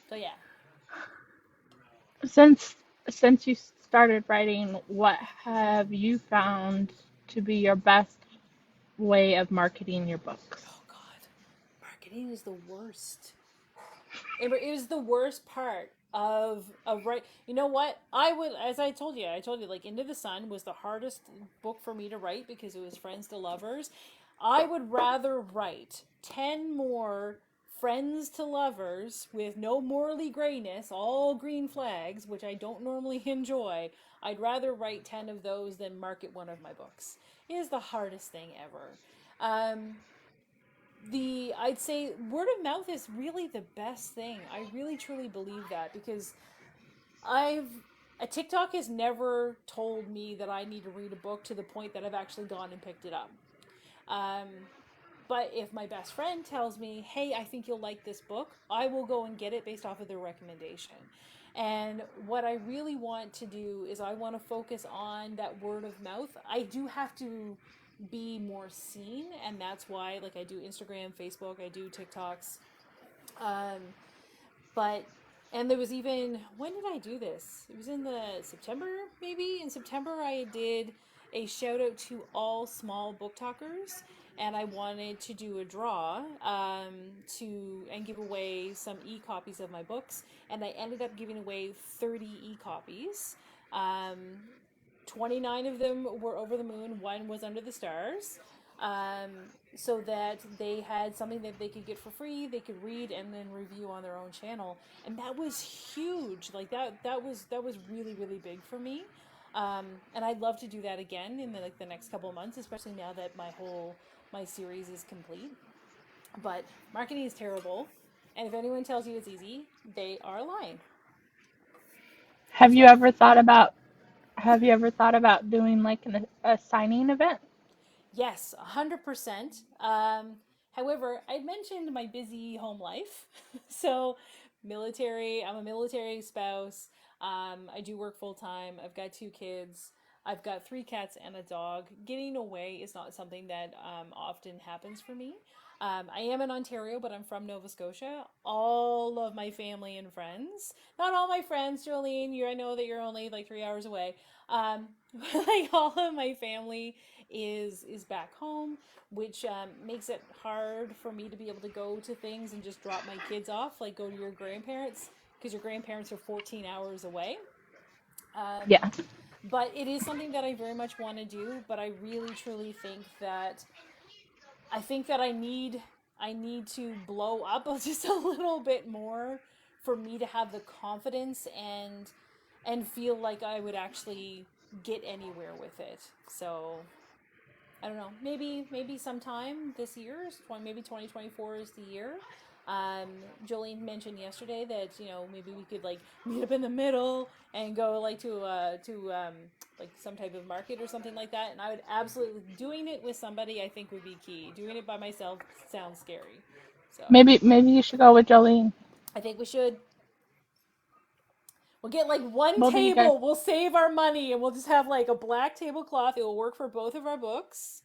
So yeah. Since since you started writing, what have you found to be your best way of marketing your books? Oh God, marketing is the worst. Amber, it was the worst part. of right. You know what? I would, as I told you, like Into the Sun was the hardest book for me to write because it was friends to lovers. I would rather write 10 more friends to lovers with no morally grayness, all green flags, which I don't normally enjoy. I'd rather write 10 of those than market one of my books. It is the hardest thing ever. Um, the I'd say word of mouth is really the best thing. I really truly believe that because I've a TikTok has never told me that I need to read a book to the point that I've actually gone and picked it up. Um, but if my best friend tells me, "Hey, I think you'll like this book," I will go and get it based off of their recommendation. And what I really want to do is I want to focus on that word of mouth. I do have to be more seen, and that's why like I do Instagram, Facebook, I do TikToks. Um, but and there was even when did I do this? It was in the September, maybe in September I did a shout out to all small book talkers, and I wanted to do a draw to and give away some e copies of my books, and I ended up giving away 30 e copies. Um, 29 of them were over the moon, one was under the stars. Um, so that they had something that they could get for free, they could read and then review on their own channel, and that was huge. Like that was really really big for me, and I'd love to do that again in the next couple of months, especially now that my series is complete. But marketing is terrible, and if anyone tells you it's easy, they are lying. Have you So ever thought about have you ever thought about doing like a signing event? yes, 100%. However, I mentioned my busy home life. So, military, I'm a military spouse. I do work full time. I've got two kids. I've got three cats and a dog. Getting away is not something that often happens for me. I am in Ontario, but I'm from Nova Scotia. All of my family and friends, not all my friends, Jolene, I know that you're only like 3 hours away. Um, like all of my family is back home, which makes it hard for me to be able to go to things and just drop my kids off, like go to your grandparents, because your grandparents are 14 hours away. Yeah. But it is something that I very much want to do. But I really truly think that I need to blow up just a little bit more for me to have the confidence and feel like I would actually get anywhere with it. So I don't know. Maybe sometime this year, maybe 2024 is the year. Um, Jolene mentioned yesterday that maybe we could like meet up in the middle and go like to like some type of market or something like that. And I would absolutely doing it with somebody I think would be key. Doing it by myself sounds scary. So Maybe you should go with Jolene. I think we should. We'll get like one Both of you guys. table. We'll save our money and we'll just have like a black tablecloth. It will work for both of our books,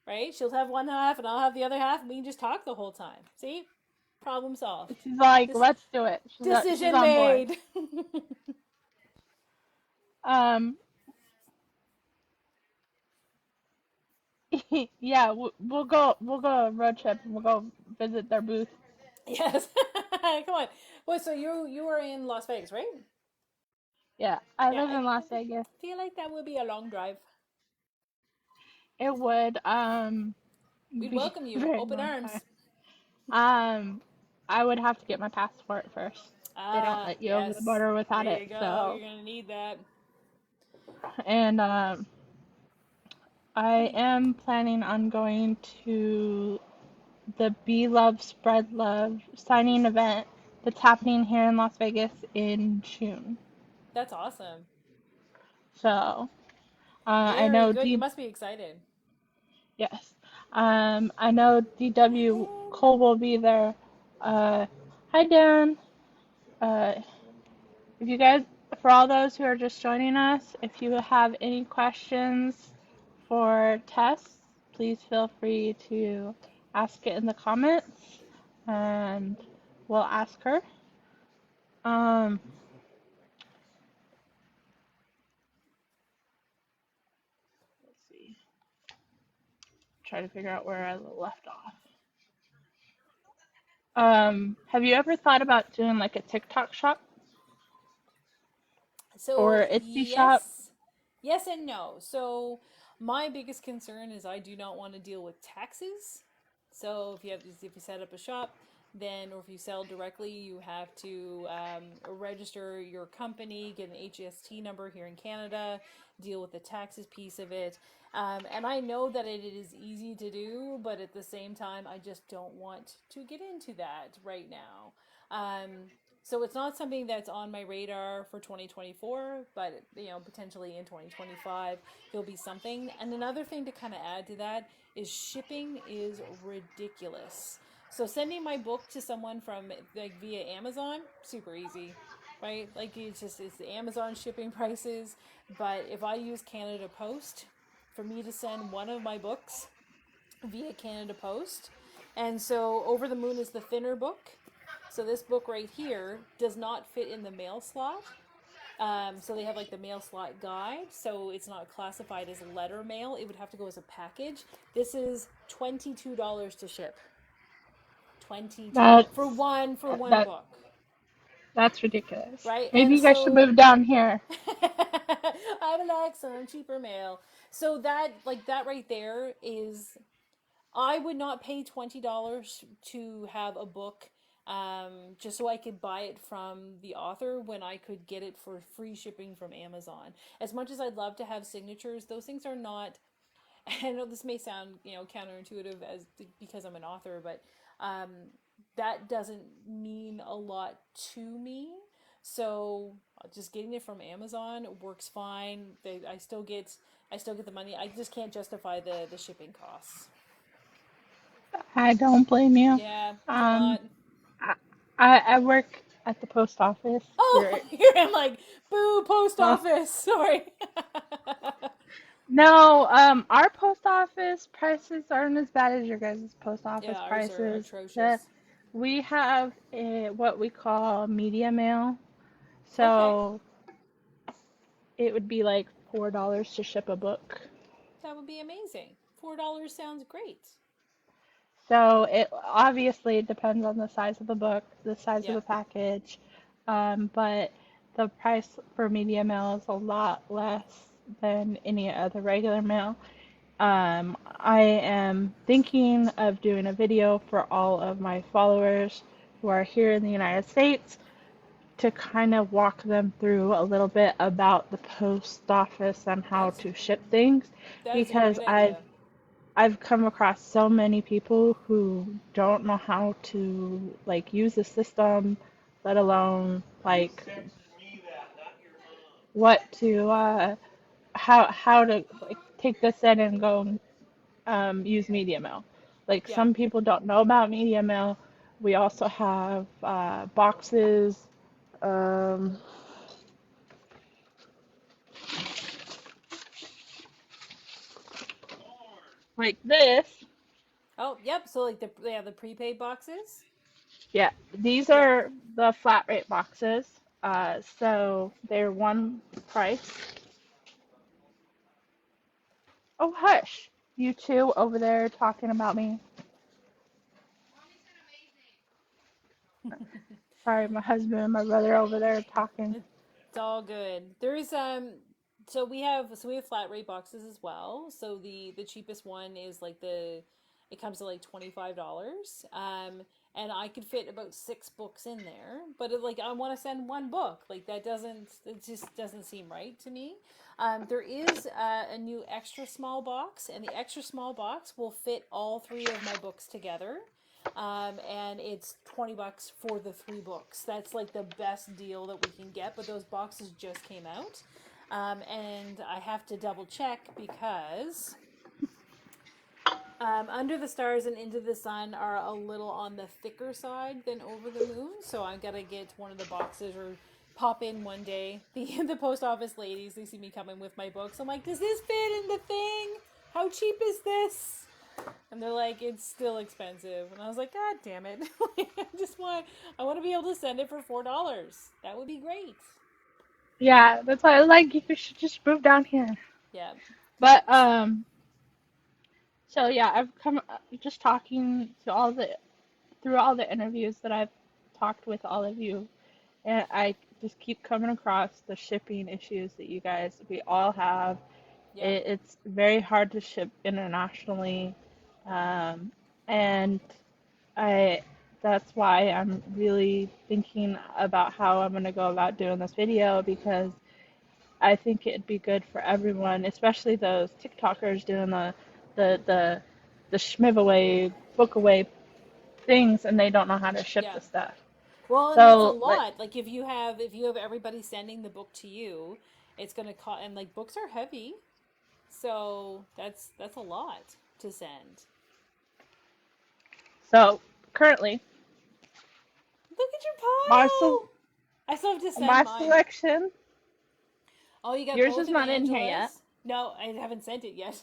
right? She'll have one half and I'll have the other half, and we can just talk the whole time. See? Problem solved. She's like, This let's do it. She's decision on board. made. Um, yeah, we'll go a road trip and we'll go visit their booth. Yes. Come on. Well, so you are in Las Vegas, right? Yeah, I Yeah, live I in Las Vegas. feel like that would be a long drive. It would We'd be welcome a you. very Open long time. arms. I would have to get my passport first. They don't Ah, let you over the yes. border without There it. you go. So, You're gonna need that. and I am planning on going to the Be Love Spread Love signing event that's happening here in Las Vegas in June. That's awesome. So, I Very know good. You must be excited. yes, I know DW Dan. Cole will be there. Uh, hi Dan. Uh, if you guys, for all those who are just joining us, if you have any questions for Tess, please feel free to ask it in the comments, and we'll ask her. Um, let's see. Try to figure out where I left off. Have you ever thought about doing like a TikTok shop? So or Etsy shop? yes, yes and no. So my biggest concern is I do not want to deal with taxes. So if you set up a shop, then or if you sell directly, you have to register your company, get an HST number here in Canada, deal with the taxes piece of it. And I know that it is easy to do, but at the same time, I just don't want to get into that right now. So it's not something that's on my radar for 2024, but potentially in 2025 there'll be something. And another thing to kind of add to that is shipping is ridiculous. So sending my book to someone from like via Amazon, super easy, right? Like it's the Amazon shipping prices. But if I use Canada Post for me to send one of my books via Canada Post, and so Over the Moon is the thinner book. So this book right here does not fit in the mail slot. So they have like the mail slot guide, so it's not classified as letter mail. It would have to go as a package. This is $22 to ship. 22 for That's one that book, that's ridiculous. right? Maybe And you guys should so move down here. I have an accent, cheaper mail. So that right there is I would not pay $20 to have a book just so I could buy it from the author when I could get it for free shipping from Amazon. As much as I'd love to have signatures, those things are not. I know this may sound counterintuitive as because I'm an author, but um, that doesn't mean a lot to me. So just getting it from Amazon works fine. I still get the money. I just can't justify the shipping costs. I don't blame you. Yeah, it's a Um, lot. I, I work at the post office. Oh, We're here I'm like, boo, post uh, office. Sorry. no, our post office prices aren't as bad as your guys' post Yeah, office ours are prices. The atrocious. We have what we call media mail, Okay, so it would be like $4 to ship a book. that would be amazing. $4 sounds great. So it obviously depends on the size of the book, the size of Yep, the package, but the price for media mail is a lot less than any other regular mail. I am thinking of doing a video for all of my followers who are here in the United States to kind of walk them through a little bit about the post office and how that's to ship things that is a because great I've idea. I've come across so many people who don't know how to like use the system, let alone like what to how to like take this in and go use media mail. Like Yeah. some people don't know about media mail. We also have boxes um, like this. Oh, yep. So like the prepaid boxes. Yeah, these Yep. are the flat rate boxes. So they're one price. Oh, hush. You two over there talking about me. Sorry, my husband and my brother over there talking. It's all good. So we have flat rate boxes as well. So the cheapest one is like it comes to like $25. And I could fit about 6 books in there, but like I want to send one book. Like it just doesn't seem right to me. There is a new extra small box, and the extra small box will fit all three of my books together. And it's $20 for the 3 books. That's like the best deal that we can get. But those boxes just came out, and I have to double check because Under the Stars and Into the Sun are a little on the thicker side than Over the Moon. So I gotta get one of the boxes or pop in one day. The post office ladies, they see me coming with my books. I'm like, does this fit in the thing? How cheap is this? And they're like, it's still expensive. And I was like, God damn it. I want to be able to send it for $4. That would be great. Yeah, that's why I was like you should just move down here. Yeah. But so yeah, I've come just talking to all the through all the interviews that I've talked with all of you, and I just keep coming across the shipping issues that we all have. Yeah. It's very hard to ship internationally, um, and I that's why I'm really thinking about how I'm going to go about doing this video because I think it'd be good for everyone, especially those TikTokers doing the the the shmiv away, book away things, and they don't know how to ship Yeah. the stuff. Well, and that's a So, like, lot. Like if you have everybody sending the book to you, it's gonna cost. And like books are heavy, so that's a lot to send. so currently Look at your my pile. I still have to send my mine. selection. Oh, you got Yours both is of not in here yet. Angela's? No, I haven't sent it yet.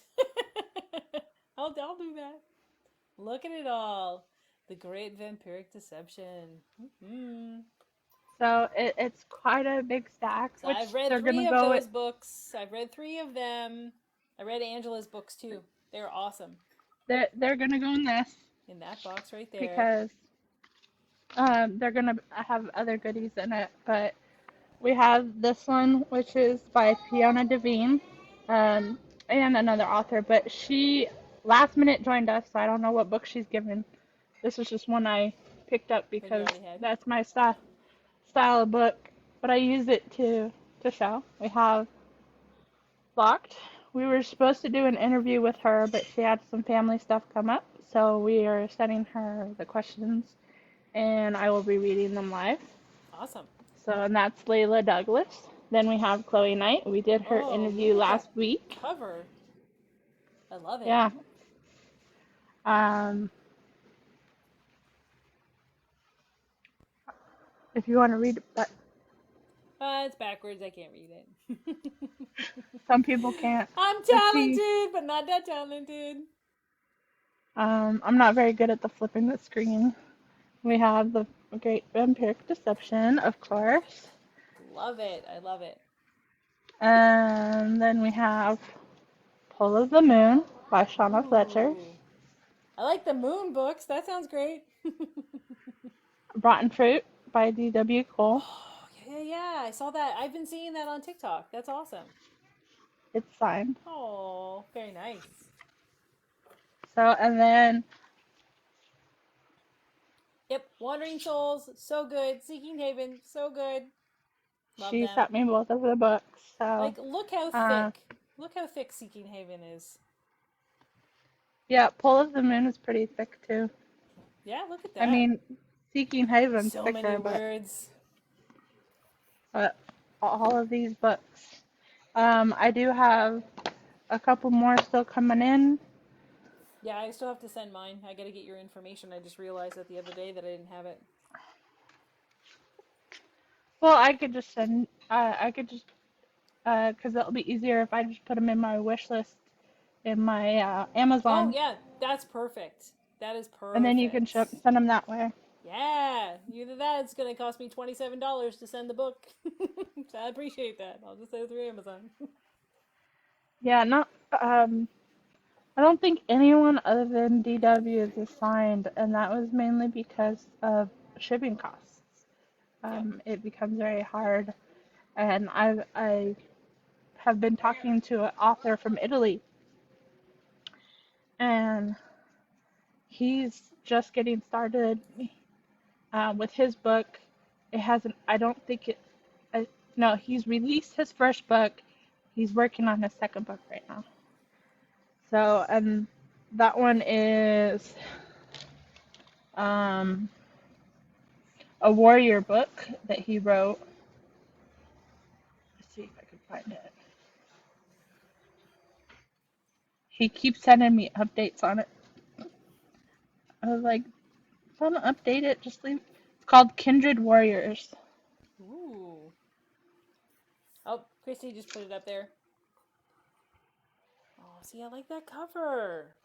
I'll do that. Look at it all. The Great Vampiric Deception. Mm-hmm. So it's quite a big stack, So I've which read they're three gonna of go. those books. I've read three of them. I read Angela's books too. They're awesome. They're gonna go in this In that box right there. because they're gonna have other goodies in it. But we have this one, which is by Fiona Devine, um, and another author. But she last minute joined us, so I don't know what book she's given. This is just one I picked up That you because already had. that's my style of book. But I use it to show. We have Locked. We were supposed to do an interview with her, but she had some family stuff come up, so we are sending her the questions, and I will be reading them live. Awesome. So, and that's Layla Douglas. Then we have Chloe Knight. We did her Oh, look interview at that last week. cover. I love it. Yeah. Um, if you want to read it, but It's backwards. I can't read it. some people can't. I'm Let's see. talented, but not that talented. I'm not very good at the flipping the screen. We have the Great Vampiric Deception, of course. Love it. I love it. And then we have Pull of the Moon by Shauna Fletcher. Ooh. I like the moon books. That sounds great. Rotten Fruit by D.W. Cole. Oh, yeah, yeah. I saw that. I've been seeing that on TikTok. That's awesome. It's signed. Oh, very nice. So, and then Yep. Wandering Souls, so good. Seeking Haven, so good. Love she them. sent me both of the books. So, Like, look how uh, thick. Look how thick Seeking Haven is. yeah, Pull of the Moon is pretty thick too. Yeah, look at I that. mean, Seeking Haven's So many thicker, words. but all of these books. I do have a couple more still coming in. Yeah, I still have to send mine. I gotta get your information. I just realized that the other day that I didn't have it. Well, I could just send. I could just because it'll be easier if I just put them in my wish list in my Oh, Amazon, yeah, that's perfect. That is and then you can perfect. send them that way. Yeah, either that, it's gonna cost me $27 to send the book. So I appreciate that. I'll just send it through Amazon. Yeah, not. I don't think anyone other than DW is assigned, and that was mainly because of shipping costs. Yep. It becomes very hard, and I have been talking to an author from Italy, and he's just getting started with his book. It hasn't. I don't think it. No, he's released his first book. He's working on his second book right now. So, and that one is um, a warrior book that he wrote. Let's see if I can find it. He keeps sending me updates on it. I was like, don't update it, just leave. It's called Kindred Warriors. Ooh. Oh, Christy just put it up there. Oh, see, I like that cover.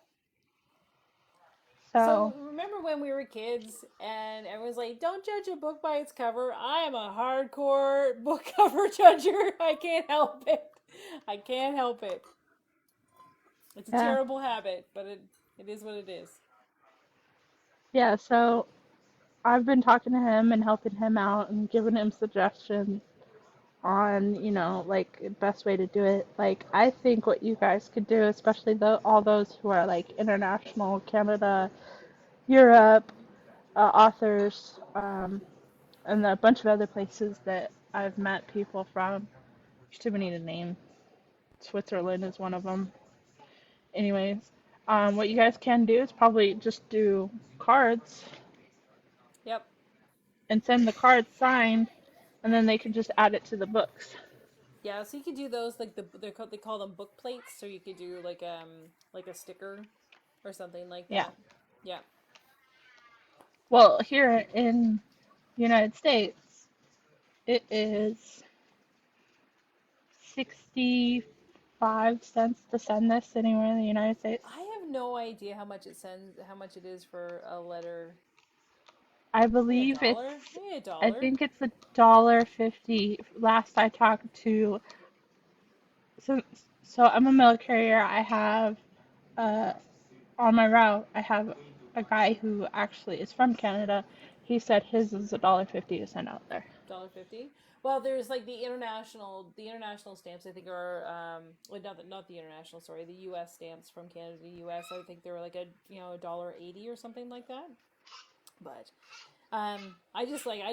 So So, remember when we were kids and everyone's like, "Don't judge a book by its cover." I am a hardcore book cover judger. I can't help it. I can't help it. It's a yeah. terrible habit, but it is what it is. Yeah, so I've been talking to him and helping him out and giving him suggestions on, like best way to do it. Like I think what you guys could do, especially all those who are like international, Canada, Europe, authors, and a bunch of other places that I've met people from. There's too many to name. Switzerland is one of them. Anyways, what you guys can do is probably just do cards Yep. and send the cards signed, and then they can just add it to the books. Yeah, so you could do those like they call them book plates, so you could do like a sticker or something like Yeah. that. Yeah. Well, here in the United States, it is 65 cents to send this anywhere in the United States. I have no idea how much it is for a letter. I Maybe a believe dollar? it's, Maybe a I dollar. think it's $1.50. Last I talked to, so I'm a mail carrier. I have, uh, on my route, I have a guy who actually is from Canada. He said his is $1.50 to send out there. $1.50. Well, there's like the international stamps. I think are well, not the international. Sorry, the U.S. stamps from Canada to U.S. I think they were like $1.80 or something like that. But I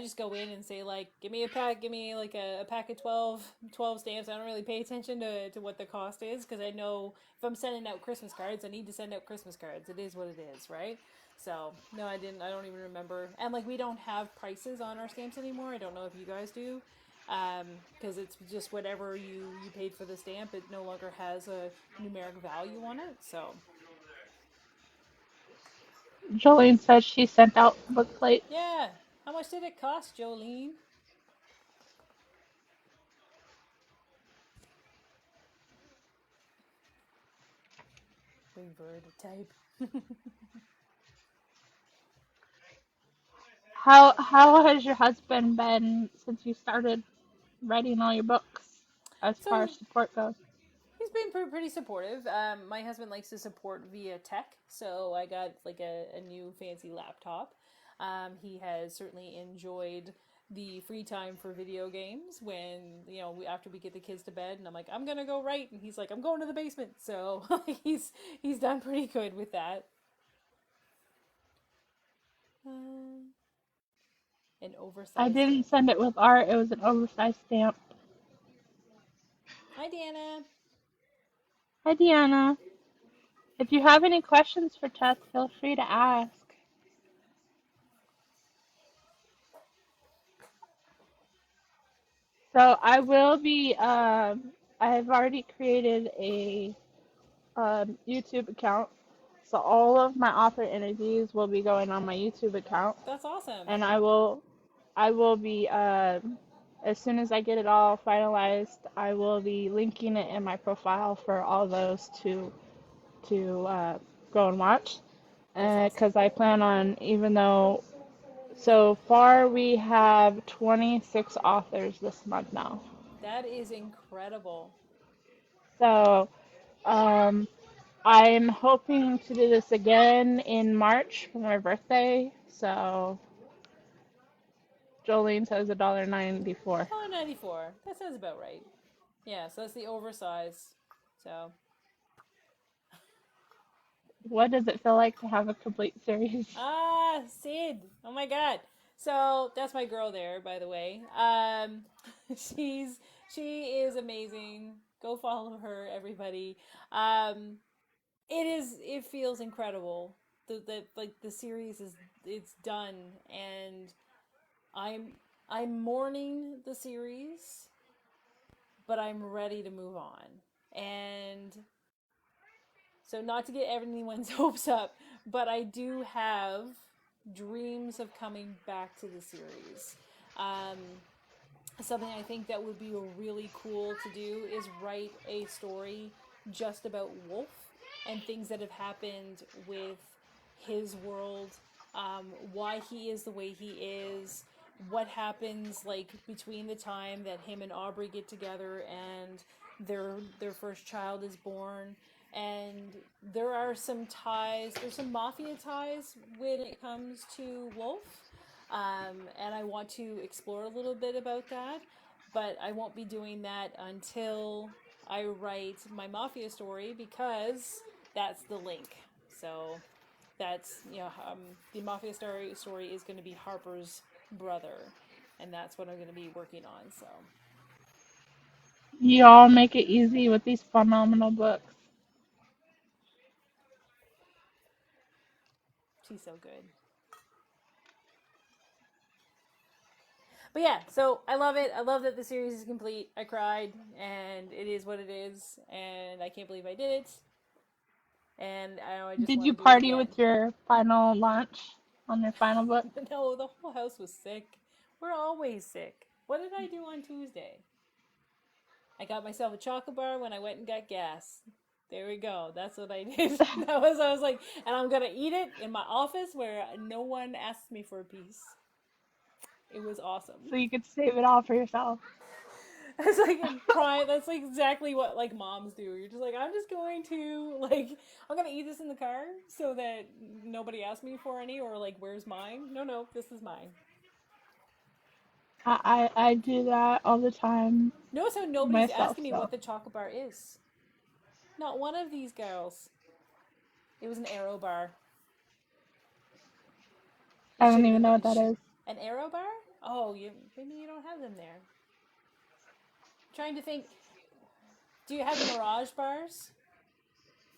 just go in and say like, give me like a pack of 12 stamps. I don't really pay attention to what the cost is because I know if I'm sending out Christmas cards, I need to send out Christmas cards. It is what it is, right? So no, I didn't. I don't even remember. And like we don't have prices on our stamps anymore. I don't know if you guys do, because it's just whatever you paid for the stamp. It no longer has a numeric value on it. So Jolene says she sent out book plates. yeah, how much did it cost, Jolene? Waiting for her to type. How has your husband been since you started writing all your books as far as So support goes? he's been pretty supportive. My husband likes to support via tech, so I got like a new fancy laptop. He has certainly enjoyed the free time for video games when after we get the kids to bed, and I'm like, I'm gonna go write, and he's like, I'm going to the basement. So he's done pretty good with that. Uh, an I oversized didn't stamp. send it with art. It was an oversized stamp. Hi, Dana. Hi, Deanna. If you have any questions for Tess, feel free to ask. So I will be. I've already created a YouTube account. So all of my author interviews will be going on my YouTube account, That's awesome. and I will be. As soon as I get it all finalized, I will be linking it in my profile for all those to go and watch. That's awesome. Because I plan on, even though so far we have 26 authors this month now. That is incredible. So um, I'm hoping to do this again in March for my birthday. So Jolene says $1.94. $1.94. That sounds about right. Yeah, so that's the oversize. So What does it feel like to have a complete series? Sid. Oh my god. So that's my girl there, by the way. She's she is amazing. Go follow her, everybody. Um, it feels incredible. The like the series is it's done, and I'm I'm mourning the series, but I'm ready to move on. And so, not to get anyone's hopes up, but I do have dreams of coming back to the series. Um, Something I think that would be really cool to do is write a story just about Wolf and things that have happened with his world, why he is the way he is, what happens like between the time that him and Aubrey get together and their first child is born. And there are some ties, there's some mafia ties when it comes to Wolf. And I want to explore a little bit about that, but I won't be doing that until I write my Mafia story because that's the link. So that's, the Mafia story is going to be Harper's brother, and that's what I'm going to be working on. So You all make it easy with these phenomenal books. she's so good. But yeah, so I love it. I love that the series is complete. I cried, and it is what it is, and I can't believe I did it. And I just Did want you to do it party again. with your final launch on your final book? No, the whole house was sick. We're always sick. What did I do on Tuesday? I got myself a chocolate bar when I went and got gas. There we go. That's what I did. I was like, and I'm gonna eat it in my office where no one asks me for a piece. It was awesome. So you could save it all for yourself. It's like a prime. That's like exactly what like moms do. You're just like, I'm just going to like, I'm gonna eat this in the car so that nobody asks me for any or like, where's mine? No, no, this is mine. I do that all the time Notice how nobody's myself, asking me so what the chocolate bar is. Not one of these girls. It was an arrow bar. It I should don't have even been know what that is. an arrow bar. Oh, maybe you don't have them there. I'm trying to think. Do you have the Mirage bars?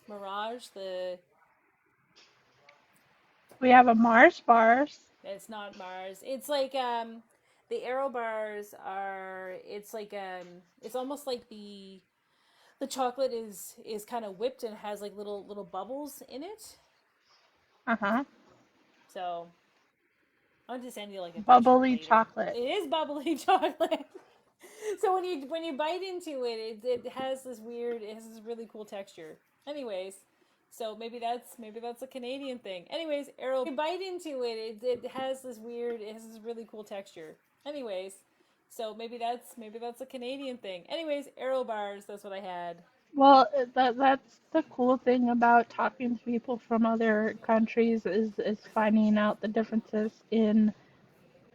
Mirage, the We have a Mars bars. it's not Mars. It's like the arrow bars are. It's like it's almost like the chocolate is kind of whipped and has like little bubbles in it. Uh-huh. So I'll just send you like a picture Bubbly later. chocolate. It is bubbly chocolate. So when you bite into it has this weird, it has this really cool texture. Anyways, so maybe that's a Canadian thing. Anyways, arrow you bite into it has this weird, it has this really cool texture. Anyways, so maybe that's a Canadian thing. Anyways, arrow bars. That's what I had. Well, that's the cool thing about talking to people from other countries is finding out the differences in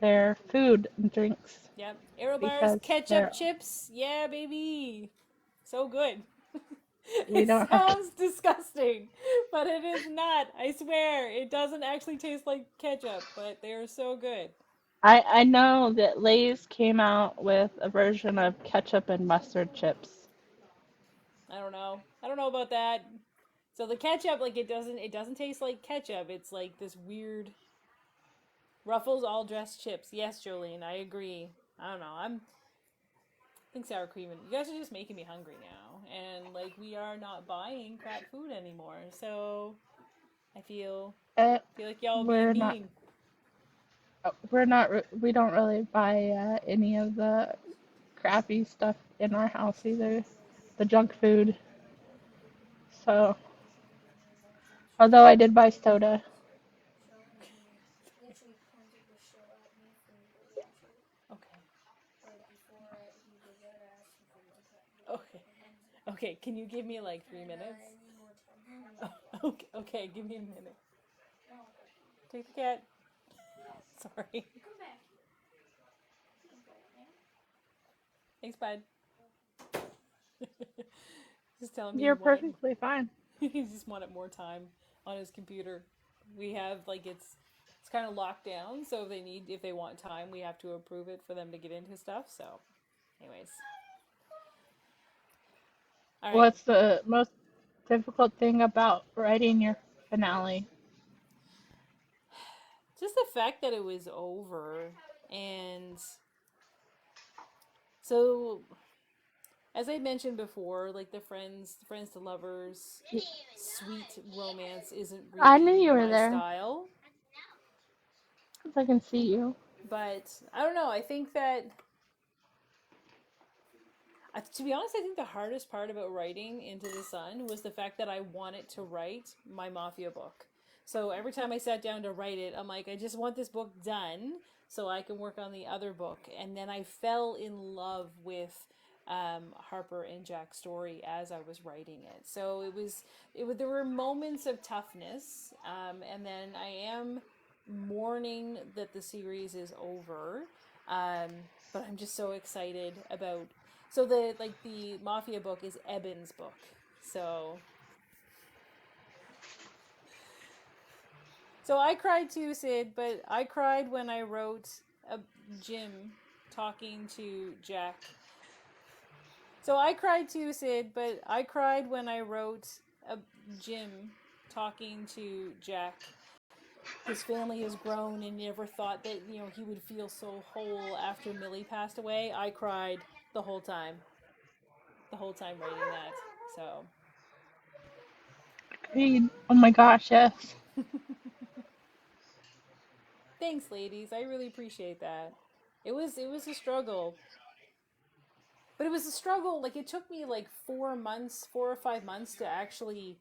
their food and drinks Yep, arrow bars, because ketchup they're chips. Yeah, baby, so good. we It don't have sounds disgusting, but it is not. I swear, it doesn't actually taste like ketchup, but they are so good. I know that Lay's came out with a version of ketchup and mustard chips. I don't know. I don't know about that. So the ketchup, like it doesn't taste like ketchup. It's like this weird Ruffles all dressed chips. Yes, Jolene, I agree. I don't know. I think sour cream and you guys are just making me hungry now, and like we are not buying crap food anymore. So I Uh, feel like y'all being we're not mean. we don't really buy any of the crappy stuff in our house either, the junk food. So, although I did buy soda. Okay. Okay. Okay. Can you give me like 3 minutes? Oh, okay. Okay. Give me a minute. Take the cat. Sorry. Thanks, bud. Just telling me You're perfectly fine. he just wanted more time on his computer. We have like it's kind of locked down, so if they want time, we have to approve it for them to get into stuff. So, anyways, all right. What's the most difficult thing about writing your finale? Just the fact that it was over, and so as I mentioned before, like the friends to lovers, sweet romance isn't I knew really you were my there style. because I can see you. But I don't know. I think that to be honest, I think the hardest part about writing Into the Sun was the fact that I wanted to write my Mafia book. So every time I sat down to write it, I'm like, I just want this book done so I can work on the other book. And then I fell in love with Harper and Jack's story as I was writing it. So there were moments of toughness, and then I am mourning that the series is over. Um, but I'm just so excited about. So the Mafia book is Eben's book. So I cried too, Sid, but I cried when I wrote a Jim talking to Jack. So I cried too, Sid, but I cried when I wrote a Jim talking to Jack. His family has grown and never thought that, he would feel so whole after Millie passed away. I cried the whole time. The whole time writing that. So Agreed. Oh my gosh, yes. thanks, ladies. I really appreciate that. It was a struggle. But it was a struggle. Like it took me like 4 months, 4 or 5 months to actually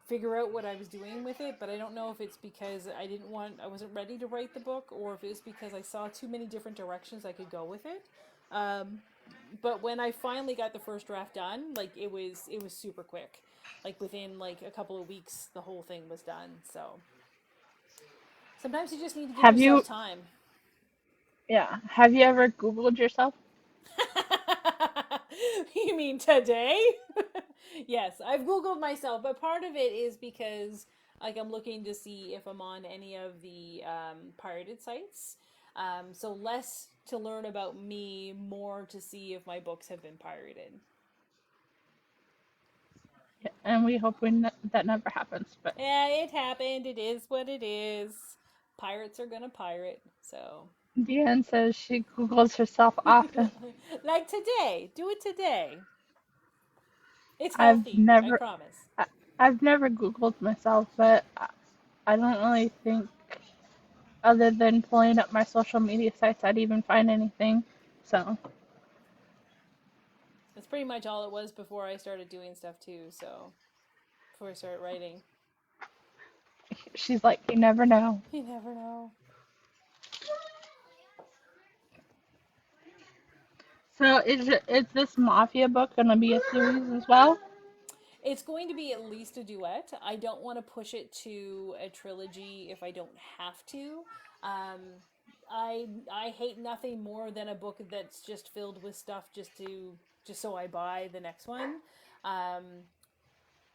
figure out what I was doing with it, but I don't know if it's because I wasn't ready to write the book, or if it was because I saw too many different directions I could go with it. Um, but when I finally got the first draft done, like it was super quick. Like within like a couple of weeks, the whole thing was done. So sometimes you just need to give Have yourself you, time. yeah, have you ever Googled yourself? You mean today? Yes, I've Googled myself, but part of it is because like I'm looking to see if I'm on any of the pirated sites. So less to learn about me, more to see if my books have been pirated. Yeah, and we hope that never happens. But Yeah, it happened. It is what it is. Pirates are gonna pirate, so. Deanne says she Googles herself often. Like today. Do it today. It's I've healthy, I never, promise. I, I've never Googled myself, but I don't really think, other than pulling up my social media sites, I'd even find anything. So That's pretty much all it was before I started doing stuff too, so before I started writing. she's like, you never know. You never know. So is this Mafia book gonna be a series as well? It's going to be at least a duet. I don't want to push it to a trilogy if I don't have to. Um, I hate nothing more than a book that's just filled with stuff just so I buy the next one. Um,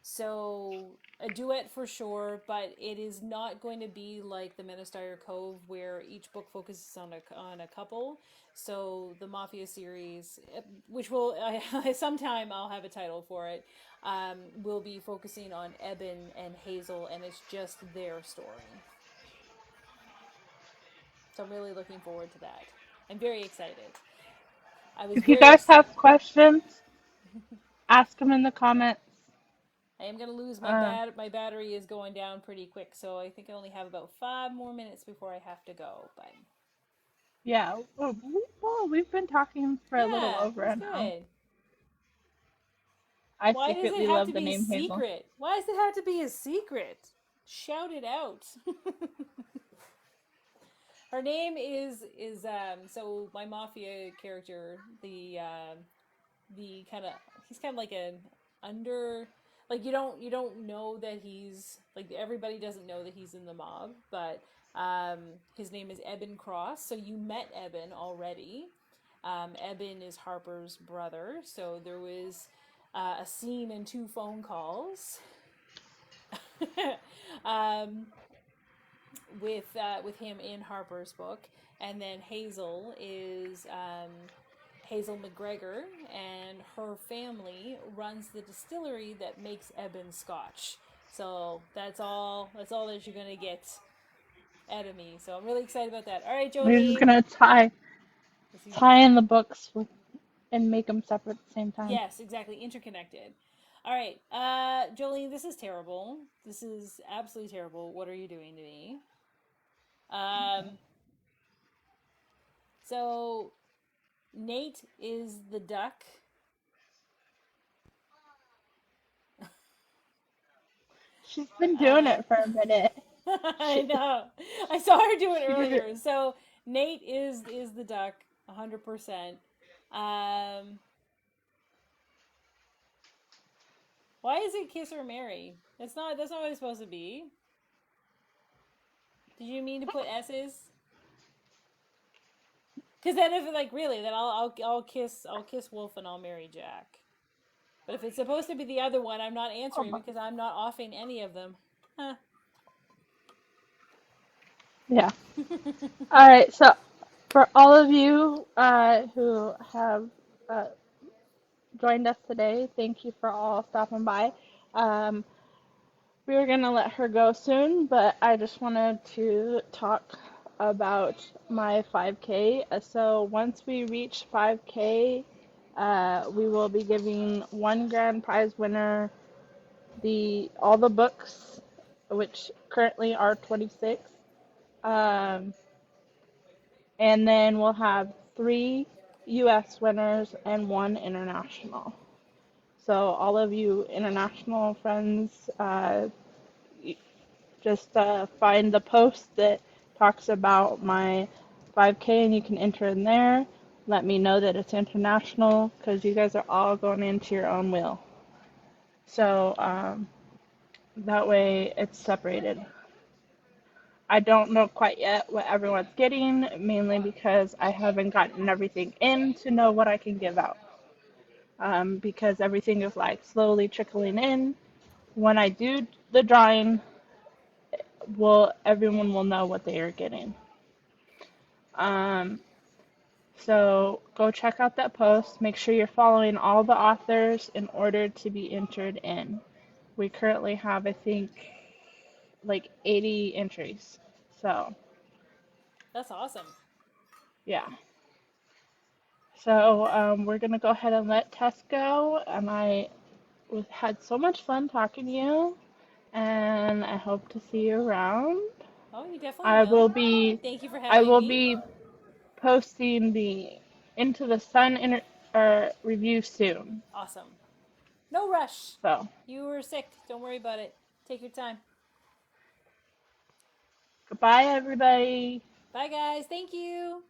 So a duet for sure, but it is not going to be like the Menastire Cove, where each book focuses on a couple. So the Mafia series, which will sometime I'll have a title for it, will be focusing on Eben and Hazel, and it's just their story. So I'm really looking forward to that. I'm very excited. I was If you very guys excited. have questions, ask them in the comments. I am gonna lose Uh, my battery is going down pretty quick, so I think I only have about 5 more minutes before I have to go. But yeah, we've been talking for a little yeah, over that's an hour. good. I Why does it secretly have love to the be a name Hazel. secret? Why does it have to be a secret? Shout it out. Her name is so my mafia character, the kind of he's kind of like an under, like you don't know that he's like, everybody doesn't know that he's in the mob, but his name is Eben Cross. So you met Eben already. Eben is Harper's brother, so there was a scene and two phone calls um, with him in Harper's book, and then Hazel is Hazel McGregor, and her family runs the distillery that makes Eben Scotch. So that's all. That's all that you're gonna get out of me. So I'm really excited about that. All right, We're just Jolene. gonna tie in the books and make them separate at the same time. Yes, exactly. Interconnected. All right, Jolene. This is terrible. This is absolutely terrible. What are you doing to me? Um, so Nate is the duck. She's been doing Uh, it for a minute. I She know. I saw her do it she did it. earlier. So Nate is the duck, 100%. Um, why is it kiss or marry? That's not what it's supposed to be. Did you mean to put S's? Because then if like really, then I'll kiss Wolf and I'll marry Jack. But if it's supposed to be the other one, I'm not Oh answering my. because I'm not offing any of them. Huh. Yeah. All right. So for all of you who have uh, joined us today, thank you for all stopping by. Um, we were gonna let her go soon, but I just wanted to talk about my 5K. So once we reach 5K, we will be giving one grand prize winner the all the books, which currently are 26. Um, and then we'll have three U.S. winners and one international. So all of you international friends, just find the post that talks about my 5K and you can enter in there. Let me know that it's international because you guys are all going into your own wheel. So that way it's separated. I don't know quite yet what everyone's getting, mainly because I haven't gotten everything in to know what I can give out. Because everything is like slowly trickling in. When I do the drawing, everyone will know what they are getting. Um, so go check out that post. Make sure you're following all the authors in order to be entered in. We currently have, I think, like 80 entries. So That's awesome. yeah. So we're gonna go ahead and let Tess go, and I had so much fun talking to you, and I hope to see you around. Oh, you definitely I will. will be, Thank you for I having will me. be posting the Into the Sun review soon. Awesome. No rush. So You were sick. Don't worry about it. Take your time. goodbye, everybody. Bye, guys. Thank you.